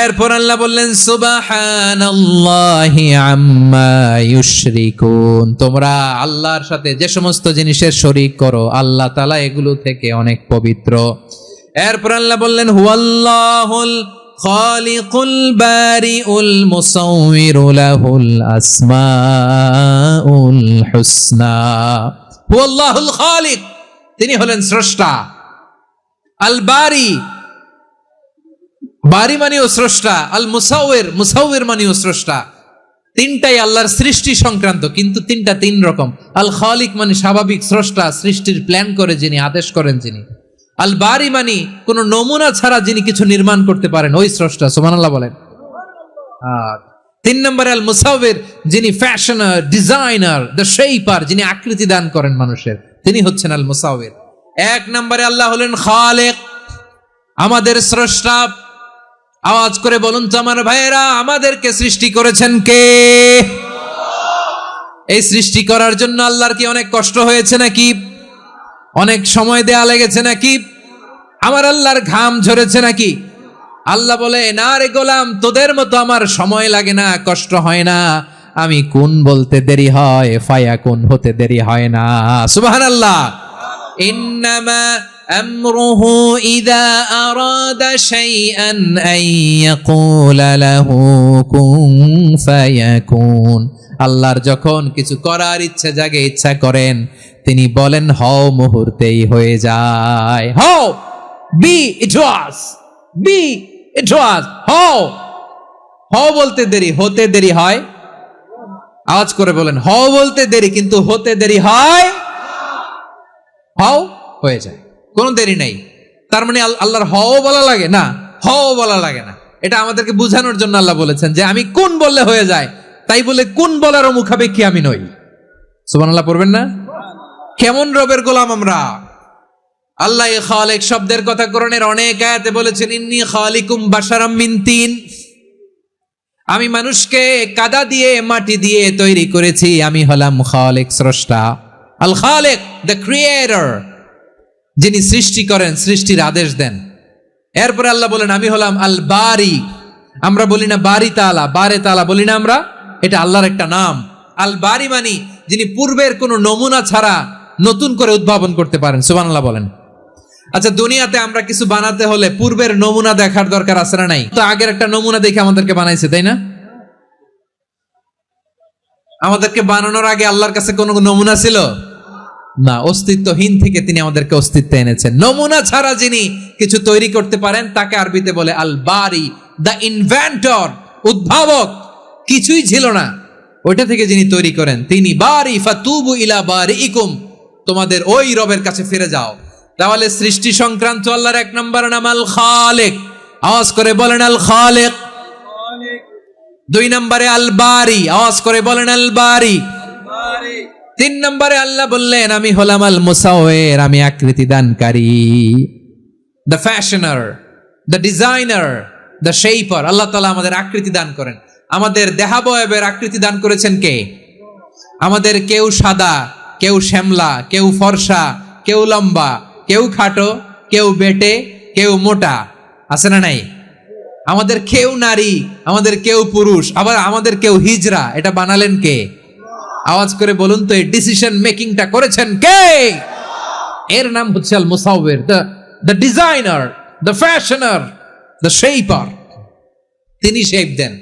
এরপর আল্লাহ বললেন সুবহানাল্লাহি আম্মা ইউশরিকুন, তোমরা আল্লাহর সাথে যে সমস্ত জিনিসের শরীক করো আল্লাহ তাআলা এগুলো থেকে অনেক পবিত্র। এরপর আল্লাহ বললেন হুয়াল্লাহুল খালিকুল বারিউল মুসাউবিরু লাহুল আসমাউল হুসনা। হুয়াল্লাহুল খালিক, তিনি হলেন স্রষ্টা। আল বারি, বারি মানেও স্রষ্টা। আল মুসাউবির, মুসাউবির মানেও স্রষ্টা। তিনটাই আল্লাহর সৃষ্টি সংক্রান্ত, কিন্তু তিনটা তিন রকম। আল খালিক মানে স্বাভাবিক স্রষ্টা, সৃষ্টির প্ল্যান করে যিনি, আদেশ করেন যিনি। আল বারি মানে কোন নমুনা ছাড়া যিনি কিছু নির্মাণ করতে পারেন, ওই স্রষ্টা। সুবহানাল্লাহ বলেন। আর 3 নম্বরে আল মুসাউবির, যিনি ফ্যাশনার, ডিজাইনার, দ্য শেপার, যিনি আকৃতি দান করেন মানুষের, তিনি হচ্ছেন আল মুসাউবির। 1 নম্বরে আল্লাহ হলেন খালেক, আমাদের স্রষ্টা। আওয়াজ করে বলুন তো আমার ভাইয়েরা, আমাদেরকে সৃষ্টি করেছেন কে? এই সৃষ্টি করার জন্য আল্লাহর কি অনেক কষ্ট হয়েছে নাকি? অনেক সময় দেয়া লেগেছে নাকি? আমার আল্লাহর ঘাম ঝরেছে নাকি? আল্লাহ বলে না রে গোলাম, তোদের মতো আমার সময় লাগে না, কষ্ট হয় না। আমি কোন বলতে দেরি হয়, ফায়াকুন হতে দেরি হয় না। সুবহানাল্লাহ। ইন্নামা আমরুহু ইযা আরাদা শাইআন আন ইয়াকুলা লাহু কুন ফায়াকুন। আল্লাহর যখন কিছু করার ইচ্ছা জাগে, ইচ্ছা করেন, তিনি বলেন হও, মুহূর্তেই হয়ে যায়। হও, বি ইট ওয়াজ, বি ইট ওয়াজ। হও, হও বলতে দেরি, হতে দেরি হয়। আওয়াজ করে বলেন, হও বলতে দেরি কিন্তু হতে দেরি হয়। হও হয়ে যায়, কোনো দেরি নেই। তার মানে আল্লাহর হও বলা লাগে না, হও বলা লাগে না। এটা আমাদেরকে বোঝানোর জন্য আল্লাহ বলেছেন যে আমি কোন বললে হয়ে যায়, তাই বলে কোন বলারও মুখাপেক্ষী আমি নই। সুবহানাল্লাহ পড়বেন না? কেমন রবের গোলাম আমরা। আল্লাহ খালিক শব্দের কথা কোরআনের অনেক আয়াতে বলেছেন, ইন্নী খালিকুম বাশারাম মিন তিন, আমি মানুষকে কাদা দিয়ে, মাটি দিয়ে তৈরি করেছি। আমি হলাম খালিক, স্রষ্টা। আল খালিক, দ্য ক্রিয়েটর, যিনি সৃষ্টি করেন, সৃষ্টির আদেশ দেন। এরপরে আল্লাহ বলেন আমি হলাম আল বারি। আমরা বলি না বারি তাআলা, বারে তাআলা বলি না আমরা, এটা আল্লাহর একটা নাম। আল বারি মানি যিনি পূর্বের কোনো নমুনা ছাড়া নতুন করে উদ্ভাবন করতে পারেন। সুবহানাল্লাহ বলেন। আচ্ছা, দুনিয়াতে আমরা কিছু বানাতে হলে পূর্বের নমুনা দেখার দরকার আছে না নাই? তো আগের একটা নমুনা দেখে আমাদেরকে বানাইছে, তাই না? আমাদেরকে বানানোর আগে আল্লাহর কাছে কোনো নমুনা ছিল না, অস্তিত্বহীন থেকে তিনি আমাদেরকে অস্তিত্বে এনেছেন। নমুনা ছাড়া যিনি কিছু তৈরি করতে পারেন তাকে আরবিতে বলে আল বারি, দ্য ইনভেন্টর, উদ্ভাবক। কিছুই ছিল না, ওইটা থেকে যিনি তৈরি করেন তিনি বারি। ফাতুবু ইলা বারিইকুম, তোমাদের ওই রবের কাছে ফিরে যাও। তাহলে সৃষ্টি সংক্রান্ত আল্লাহর 1 নম্বর নাম আল খালিক। আওয়াজ করে বলেন আল খালিক। 2 নম্বরে আল বারি, আওয়াজ করে বলেন আল বারি। 3 নম্বরে আল্লাহ বললেন আমি হলাম আল মুসাউবির, আমি আকৃতি দানকারী, the fashioner, the designer, the shaper. Allah তাআলা আমাদের আকৃতি দান করেন। আমাদের দেহাবয়বের আকৃতি দান করেছেন কে? আমাদের কেউ সাদা, কেউ শ্যামলা, কেউ ফর্সা, কেউ লম্বা, কেউ খাটো, কেউ বেটে, কেউ মোটা, আছে না নাই? আমাদের কেউ নারী, আমাদের কেউ পুরুষ, আবার আমাদের কেউ হিজড়া। এটা বানালেন কে? আওয়াজ করে বলুন তো এই ডিসিশন মেকিংটা করেছেন কে? এর নাম হচ্ছে আল মুসাউবির, the designer, the fashioner, the shaper. তিনি শেপ দেন।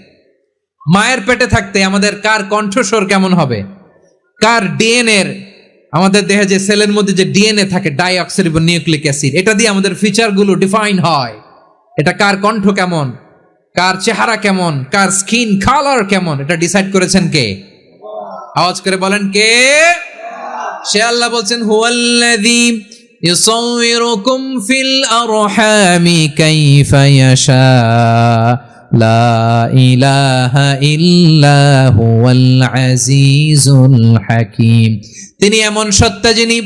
মায়ের পেটে থাকতে আমাদের কার কণ্ঠস্বর কেমন হবে, কার ডিএনএ, আমাদের দেহে যে সেলের মধ্যে যে ডিএনএ থাকে ডাইঅক্সিরিবো নিউক্লিক অ্যাসিড, এটা দিয়ে আমাদের ফিচারগুলো ডিফাইন হয়। এটা কার কণ্ঠ কেমন, কার চেহারা কেমন, কার স্কিন কালার কেমন, এটা ডিসাইড করেছেন কে? আওয়াজ করে বলেন কে? সে আল্লাহ বলছেন হুয়াল্লাযী ইউসাউবিরুকুম ফিল আরহামি কাইফা ইয়াশা লা ইলাহা ইল্লা হুয়াল আজিজুল হাকীম। তিনি এমন সত্তা যিনি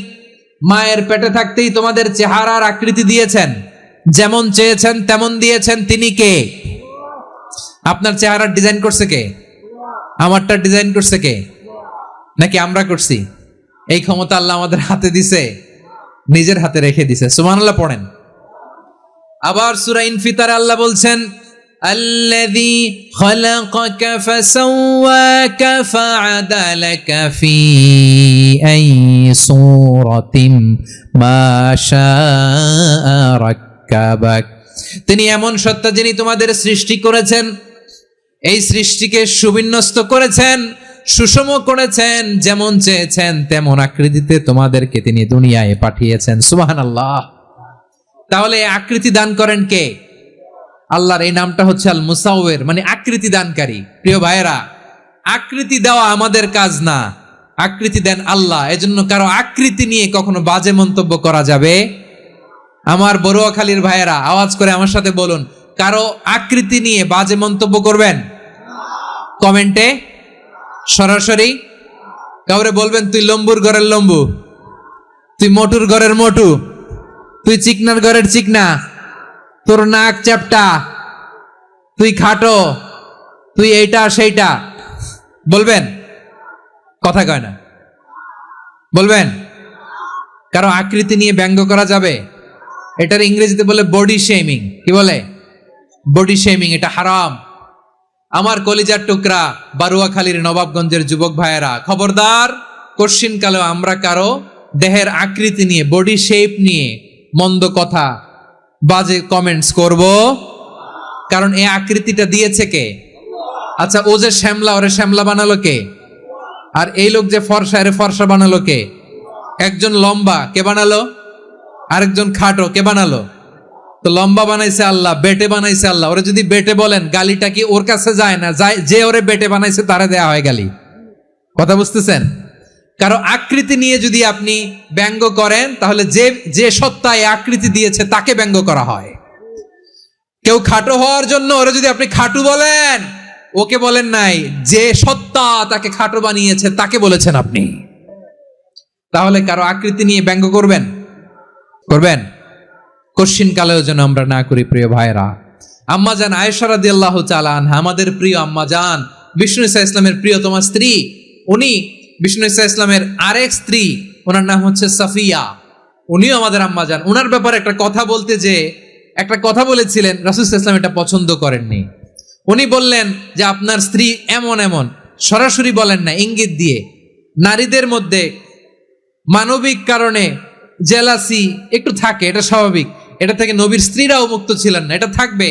মায়ের পেটে থাকতেই তোমাদের চেহারার আকৃতি দিয়েছেন, যেমন চেয়েছেন তেমন দিয়েছেন। তিনি কে? আপনার চেহারার ডিজাইন করছে কে? আমারটা ডিজাইন করছে কে? নাকি আমরা করছি? এই ক্ষমতা আল্লাহ আমাদের হাতে দিছে, নিজের হাতে রেখে দিছে। সুবহানাল্লাহ পড়েন। আবার সূরা ইনফিতারে আল্লাহ বলছেন আল্লাযী খালাকাকা ফাসাওয়াকা ফাআদালাকা ফি আইয়ি সূরাতিন মা শাআ রাক্কাবাক। তিনি এমন সত্তা যিনি তোমাদের সৃষ্টি করেছেন, এই সৃষ্টিকে সুবিন্যস্ত করেছেন, সুষম করেছেন, যেমন চেয়েছেন তেমন আকৃতিতে তোমাদেরকে তিনি দুনিয়ায় পাঠিয়েছেন। সুবহানাল্লাহ। তাহলে আকৃতি দান করেন কে? আল্লাহর এই নামটা হচ্ছে আল মুসাউবির, মানে আকৃতি দানকারী। প্রিয় ভাইয়েরা, আকৃতি দেওয়া আমাদের কাজ না, আকৃতি দেন আল্লাহ। এজন্য কারো আকৃতি নিয়ে কখনো বাজে মন্তব্য করা যাবে? আমার বড়ুয়াখালীর ভাইয়েরা আওয়াজ করে আমার সাথে বলুন, কারো আকৃতি নিয়ে বাজে মন্তব্য করবেন? কমেন্টে সরাসরি কাউরে বলবেন তুই লম্বুর ঘরের লম্বু, তুই মোটুর ঘরের মোটু, তুই চিকনার ঘরের চিকনা, তোর নাক চ্যাপটা, তুই খাটো, তুই এইটা সেইটা বলবেন? কথা কয় না, বলবেন? কারো আকৃতি নিয়ে ব্যঙ্গ করা যাবে? এটার ইংরেজিতে বলে বডি শেমিং। কি বলে? Body shaming. এটা হারাম। আমার কলিজার টুকরা বারুয়াখালীর নবাবগঞ্জের যুবক ভাইয়েরা, খবরদার, কশ্চিনকালেও আমরা কারো দেহের আকৃতি নিয়ে, বডি শেপ নিয়ে মন্দ কথা, বাজে কমেন্টস করব। কারণ এই আকৃতিটা দিয়েছে কে? আচ্ছা, ও যে শ্যামলা, ওরে শ্যামলা বানালো কে? আর এই লোক যে ফর্সা, এরে ফর্সা বানালো কে? একজন লম্বা, কে বানালো? আরেকজন খাটো, কে বানালো? তো লম্বা বানাইছে আল্লাহ, বেটে বানাইছে আল্লাহ। ওরে যদি বেটে বলেন, গালিটা কি ওর কাছে যায় না? যায়। যে ওরে বেটে বানাইছে তারে দেয়া হয় গালি। কথা বুঝতেছেন? কারো আকৃতি নিয়ে যদি আপনি ব্যঙ্গ করেন, তাহলে যে সত্তায় আকৃতি দিয়েছে তাকে ব্যঙ্গ করা হয়। কেউ খাটো হওয়ার জন্য ওরে যদি আপনি খাটু বলেন, ওকে বলেন নাই, যে সত্তা তাকে খাটো বানিয়েছে তাকে বলেছেন আপনি। তাহলে কারো আকৃতি নিয়ে ব্যঙ্গ করবেন? করবেন? কশ্চিন কালেও যেন আমরা না করি। প্রিয় ভাইরা, আম্মাজান আয়েশা রাদিয়াল্লাহু তাআলা আনহা, আমাদের প্রিয় আম্মাজান, বিষ্ণু ইসা ইসলামের প্রিয়তমা স্ত্রী, উনি বিষ্ণু ইসা ইসলামের আরেক স্ত্রী, ওনার নাম হচ্ছে সাফিয়া, উনিও আমাদের আম্মাজান। ওনার ব্যাপারে একটা কথা বলতে যে একটা কথা বলেছিলেন, রাসূল সাল্লাল্লাহু আলাইহি ওয়াসাল্লাম এটা পছন্দ করেননি। উনি বললেন যে আপনার স্ত্রী এমন এমন, সরাসরি বলেন না, ইঙ্গিত দিয়ে। নারীদের মধ্যে মানবিক কারণে জেলাসি একটু থাকে, এটা স্বাভাবিক। এটা থেকে নবীর স্ত্রীরাও মুক্ত ছিলেন না, এটা থাকবে।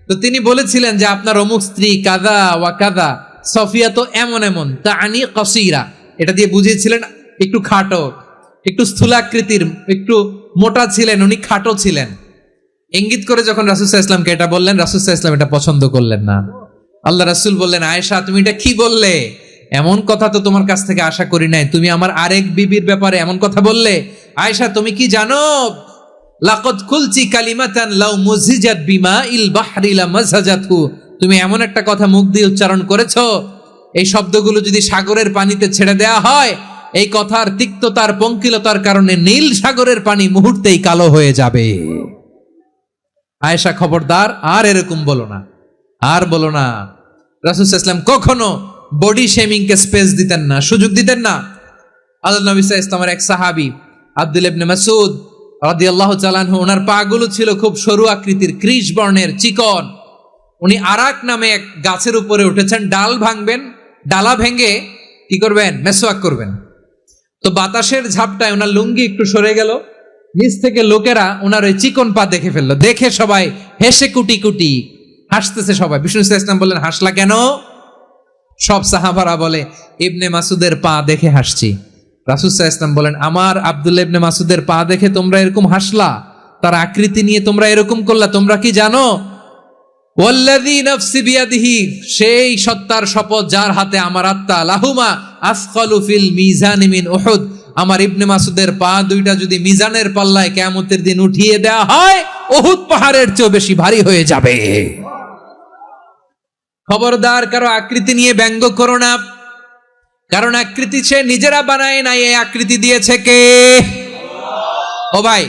তো তিনি বলেছিলেন যে আপনার অমুক স্ত্রী কাদা ওয়া কাদা, সফিয়া তো এমন এমন, তা আনি কসিরা, এটা দিয়ে বুঝিয়েছিলেন একটু খাটো, একটু স্থূলাকৃতির, একটু মোটা ছিলেন, উনি খাটো ছিলেন। ইঙ্গিত করে যখন রাসূল সাল্লাল্লাহু আলাইহি ওয়াসাল্লামকে এটা বললেন, রাসূল সাল্লাল্লাহু আলাইহি ওয়াসাল্লাম এটা পছন্দ করলেন না। আল্লাহ রাসূল বললেন, আয়েশা তুমি এটা কি বললে? এমন কথা তো তোমার কাছ থেকে আশা করি নাই। তুমি আমার আরেক বিবির ব্যাপারে এমন কথা বললে। আয়েশা তুমি কি জানো, লাকাদ কুলতি কালিমাতান লাউ মুজিজাত বিমাইল বাহরি লামাজাজাতহু, তুমি এমন একটা কথা মুখ দিয়ে উচ্চারণ করেছো, এই শব্দগুলো যদি সাগরের পানিতে ছেড়ে দেয়া হয়, এই কথার তিক্ততার, পঙ্কিলতার কারণে নীল সাগরের পানি মুহূর্তেই কালো হয়ে যাবে। আয়েশা খবরদার, আর এরকম বলো না, আর বলো না। রাসূল সাল্লাল্লাহু আলাইহি ওয়াসাল্লাম কখনো বডি শেমিং কে স্পেস দিতেন না, সুযোগ দিতেন না। আল্লাহ নবী সাল্লাল্লাহু আলাইহি ওয়াসাল্লামের এক সাহাবী আব্দুল্লাহ ইবনে মাসউদ রাদিয়াল্লাহু তাআলা আনহু, ওনার পাগুলো ছিল খুব সরু আকৃতির, কৃষ বর্ণের, চিকন। উনি আরাক নামে এক গাছের উপরে উঠেছেন, ডাল ভাঙবেন, ডালা ভেঙে কি করবেন? মেসওয়াক করবেন। তো বাতাসের ঝাপটায় ওনার লুঙ্গি একটু সরে গেল, নিচ থেকে লোকেরা ওনার ওই চিকন পা দেখে ফেললো। দেখে সবাই হেসে কুটি কুটি হাসতেছে সবাই। বিষ্ণু ইসলাম বললেন, হাসলা কেন? সব সাহাবারা বলে, ইবনে মাসুদের পা দেখে হাসছি। রাসূল সাল্লাল্লাহু আলাইহি ওয়াসাল্লাম বলেন, আমার আব্দুল্লাহ ইবনে মাসুদের পা দেখে তোমরা এরকম হাসলা, তার আকৃতি নিয়ে তোমরা এরকম করলা, তোমরা কি জানো? ওয়াল্লাযী নাফসি বিয়াদিহি, সেই সত্তার শপথ যার হাতে আমার আত্মা, লাহুমা আসকালু ফিল মিজানি মিন উহুদ, আমার ইবনে মাসুদের পা দুইটা যদি মিজানের পাল্লায় কিয়ামতের দিন উঠিয়ে দেওয়া হয়, উহুদ পাহাড়ের চেয়ে বেশি ভারী হয়ে যাবে। খবরদার কারো আকৃতি নিয়ে ব্যঙ্গ করো না, কারণ আকৃতি সে নিজেরা বানায় নাই, এই আকৃতি দিয়েছে কে? ও ভাই,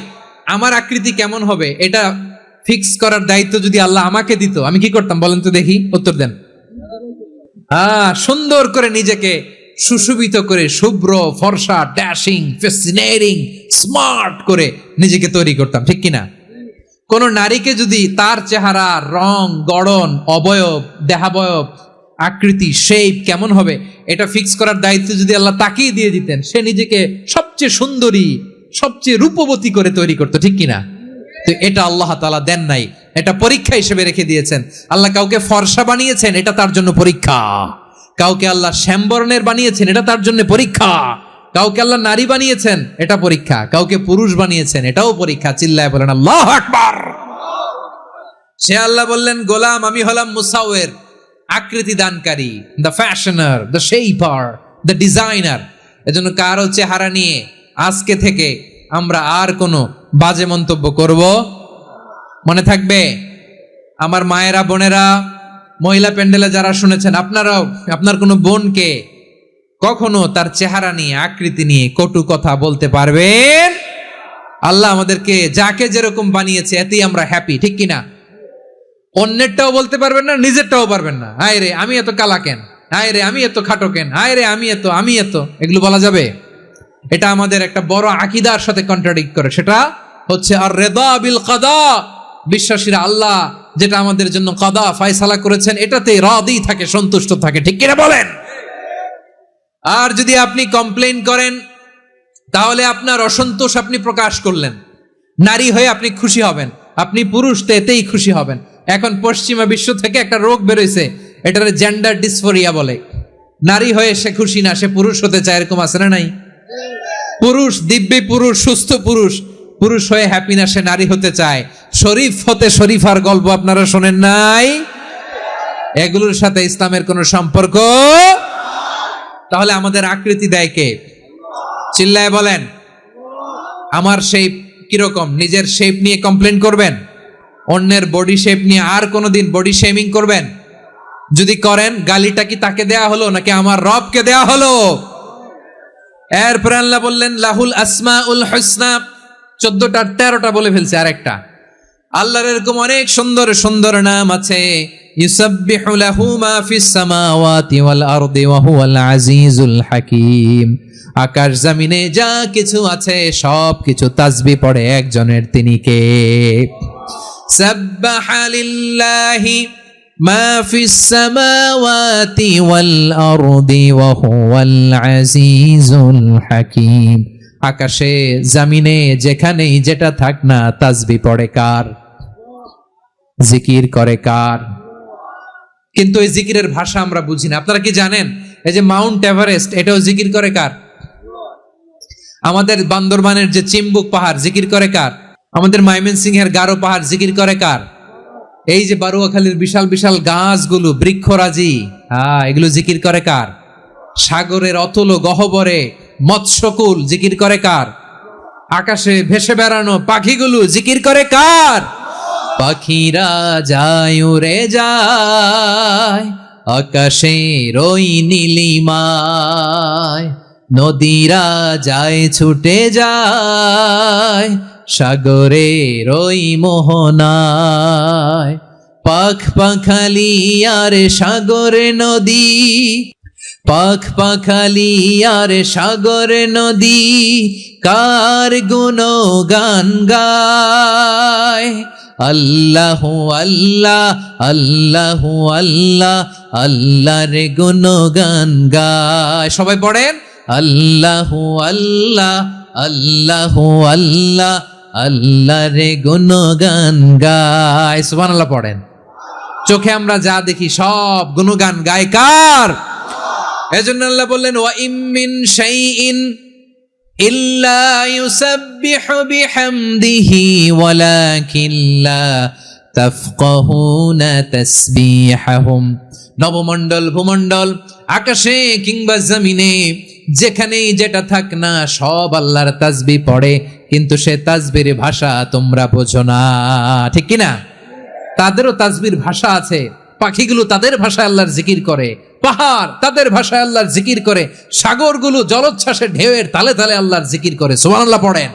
আমার আকৃতি কেমন হবে এটা ফিক্স করার দায়িত্ব যদি আল্লাহ আমাকে দিত, আমি কি করতাম বলেন তো দেখি, উত্তর দেন। সুন্দর করে নিজেকে সুশোভিত করে, শুভ্র ফর্সা, ড্যাশিং, ফ্যাসিনেটিং, স্মার্ট করে নিজেকে তৈরি করতাম, ঠিক কিনা? কোন নারীকে যদি তার চেহারা, রং, গড়ন, অবয়ব, দেহাবয়ব, আকৃতি, শেপ কেমন হবে এটা ফিক্স করার দায়িত্ব যদি আল্লাহ তাকেই দিয়ে দিতেন, সে নিজেকে সবচেয়ে সুন্দরী, সবচেয়ে রূপবতী করে তৈরি করতো, ঠিক কিনা? তো এটা আল্লাহ তাআলা দেন নাই, এটা পরীক্ষা হিসেবে রেখে দিয়েছেন। আল্লাহ কাউকে ফর্সা বানিয়েছেন, এটা তার জন্য পরীক্ষা। কাউকে আল্লাহ শ্যামবর্ণের বানিয়েছেন, এটা তার জন্য পরীক্ষা। কাউকে আল্লাহ নারী বানিয়েছেন, এটা পরীক্ষা। কাউকে পুরুষ বানিয়েছেন, এটাও পরীক্ষা। চিল্লায় বলেন আল্লাহু আকবার। সে আল্লাহ বললেন, গোলাম আমি হলাম মুসাওয়ির, আকৃতি দানকারী, the fashioner, the shaper, the designer. এজন্য কারো চেহারা নিয়ে আজকে থেকে আমরা আর কোনো বাজে মন্তব্য করব মনে থাকবে। আমার মায়েরা, বোনেরা, মহিলা প্যান্ডেলে যারা শুনেছেন, আপনারাও আপনার কোনো বোনকে কখনো তার চেহারা নিয়ে, আকৃতি নিয়ে কটু কথা বলতে পারবেন? আল্লাহ আমাদেরকে যাকে যেরকম বানিয়েছে এতেই আমরা হ্যাপি, ঠিক কিনা? অন্যেরটাও বলতে পারবেন না, নিজেরটাও পারবেন না। হায় রে আমি এত কালা কেন, হায় রে আমি এত খাটো কেন, হায় রে আমি এত, এগুলো বলা যাবে? এটা আমাদের একটা বড় আকীদার সাথে কন্ট্রাডিক্ট করে। সেটা হচ্ছে আর রিদা বিল কাদা, বিশ্বাসীরা আল্লাহ যেটা আমাদের জন্য কাদা ফয়সালা করেছেন এটাতে রাদি থাকে, সন্তুষ্ট থাকে, ঠিক কিনা বলেন? আর যদি আপনি কমপ্লেইন করেন তাহলে আপনার অসন্তোষ আপনি প্রকাশ করলেন। নারী হয়ে আপনি খুশি হবেন, আপনি পুরুষ তো এতেই খুশি হবেন। এখন পশ্চিমা বিশ্ব থেকে একটা রোগ বেরোইছে, এটারে জেন্ডার ডিসফোরিয়া বলে। নারী হয়ে সে খুশি না, সে পুরুষ হতে চায়, এরকম আছে না নাই? পুরুষ, দিব্যি পুরুষ, সুস্থ পুরুষ, পুরুষ হয়ে হ্যাপি না, সে নারী হতে চায়। শরীফ হতে শরীফার গল্প আপনারা শোনেন নাই? এগুলোর সাথে ইসলামের কোনো সম্পর্ক? তাহলে আমাদের আকৃতি দেয় কে? চিল্লায় বলেন। আমার শেপ কিরকম, নিজের শেপ নিয়ে কমপ্লেন করবেন? অন্যের বডি শেপ নিয়ে আর কোনোদিন বডি শেমিং করবেন? যদি করেন, গালিটা কি তাকে দেয়া হলো নাকি আমার রবকে দেয়া হলো? এরপর আল্লাহ বললেন লাহুল আসমাউল হুসনা, 14টা 13টা বলে ফেলছে, আরেকটা। আল্লাহর এরকম অনেক সুন্দর সুন্দর নাম আছে। ইউসাব্বিহু লাহু মা ফিস সামাওয়াতি ওয়াল আরদি ওয়া হুয়াল আজিজুল হাকীম। আকাশ জমিনে যা কিছু আছে সব কিছু তাসবিহ পড়ে একজনের, তিনি কে? সাব্বাহা লিল্লাহি মা ফিস সামাওয়াতি ওয়াল আরদি ওয়া হুয়াল আজিজুল হাকীম। আকাশে জমিনে যেখানেই যেটা থাক না, তাসবিহ পড়ে কার? জিকির করে কার? কিন্তু এই জিকিরের ভাষা আমরা বুঝি না। আপনারা কি জানেন এই যে মাউন্ট এভারেস্ট, এটাও জিকির করে কার? আমাদের বান্দরবানের যে চিম্বুক পাহাড়, জিকির করে কার? আমাদের ময়মনসিংহের গারো পাহাড়, জিকির করে কার? এই যে বারুয়াখালীর বিশাল বিশাল গাছগুলো, বৃক্ষরাজি, এগুলো জিকির করে কার? সাগরের অতল গহ্বরে মৎস্যকুল, জিকির করে কার? আকাশে ভেসে বেড়ানো পাখিগুলো, জিকির করে কার? পাখিরা যায় উড়ে যায় আকাশের ওই নীলিমায়, নদীরা যায় ছুটে যায় সাগরের ওই মোহনায়। পাখ পাখালি আর সাগর নদী, পাখ পাখালি আর সাগর নদী, কার গুণগান গায়। আল্লাহু আল্লাহ, আল্লাহু আল্লাহ, আল্লাহর গুণগান গায়। সবাই পড়েন আল্লাহু আল্লাহ আল্লাহু আল্লাহ আল্লাহর গুণগান গায়। সুবহানাল্লাহ পড়েন। চোখে আমরা যা দেখি সব গুণগান গায় কার? এজন্য আল্লাহ বললেন ওয়া ইম মিন শাইইন ইল্লা ইউসাব্বিহু বিহামদিহি ওয়ালাকিন লা তাফকাহুনা তাসবিহাহুম। নবমণ্ডল ভূমণ্ডল আকাশে কিংবা জমিনে যেখানেই যেটা থাক না সব আল্লাহর তাসবিহ পড়ে, কিন্তু সে তাসবির ভাষা তোমরা বোঝো না, ঠিক কিনা? তাদেরও তাসবির ভাষা আছে, পাখিগুলো তাদের ভাষায় আল্লাহর জিকির করে, পাহাড় তাদের ভাষায় আল্লাহর জিকির করে, সাগরগুলো জলোচ্ছ্বাসে ঢেউয়ের তালে তালে আল্লাহর জিকির করে। সুবহানাল্লাহ পড়েন।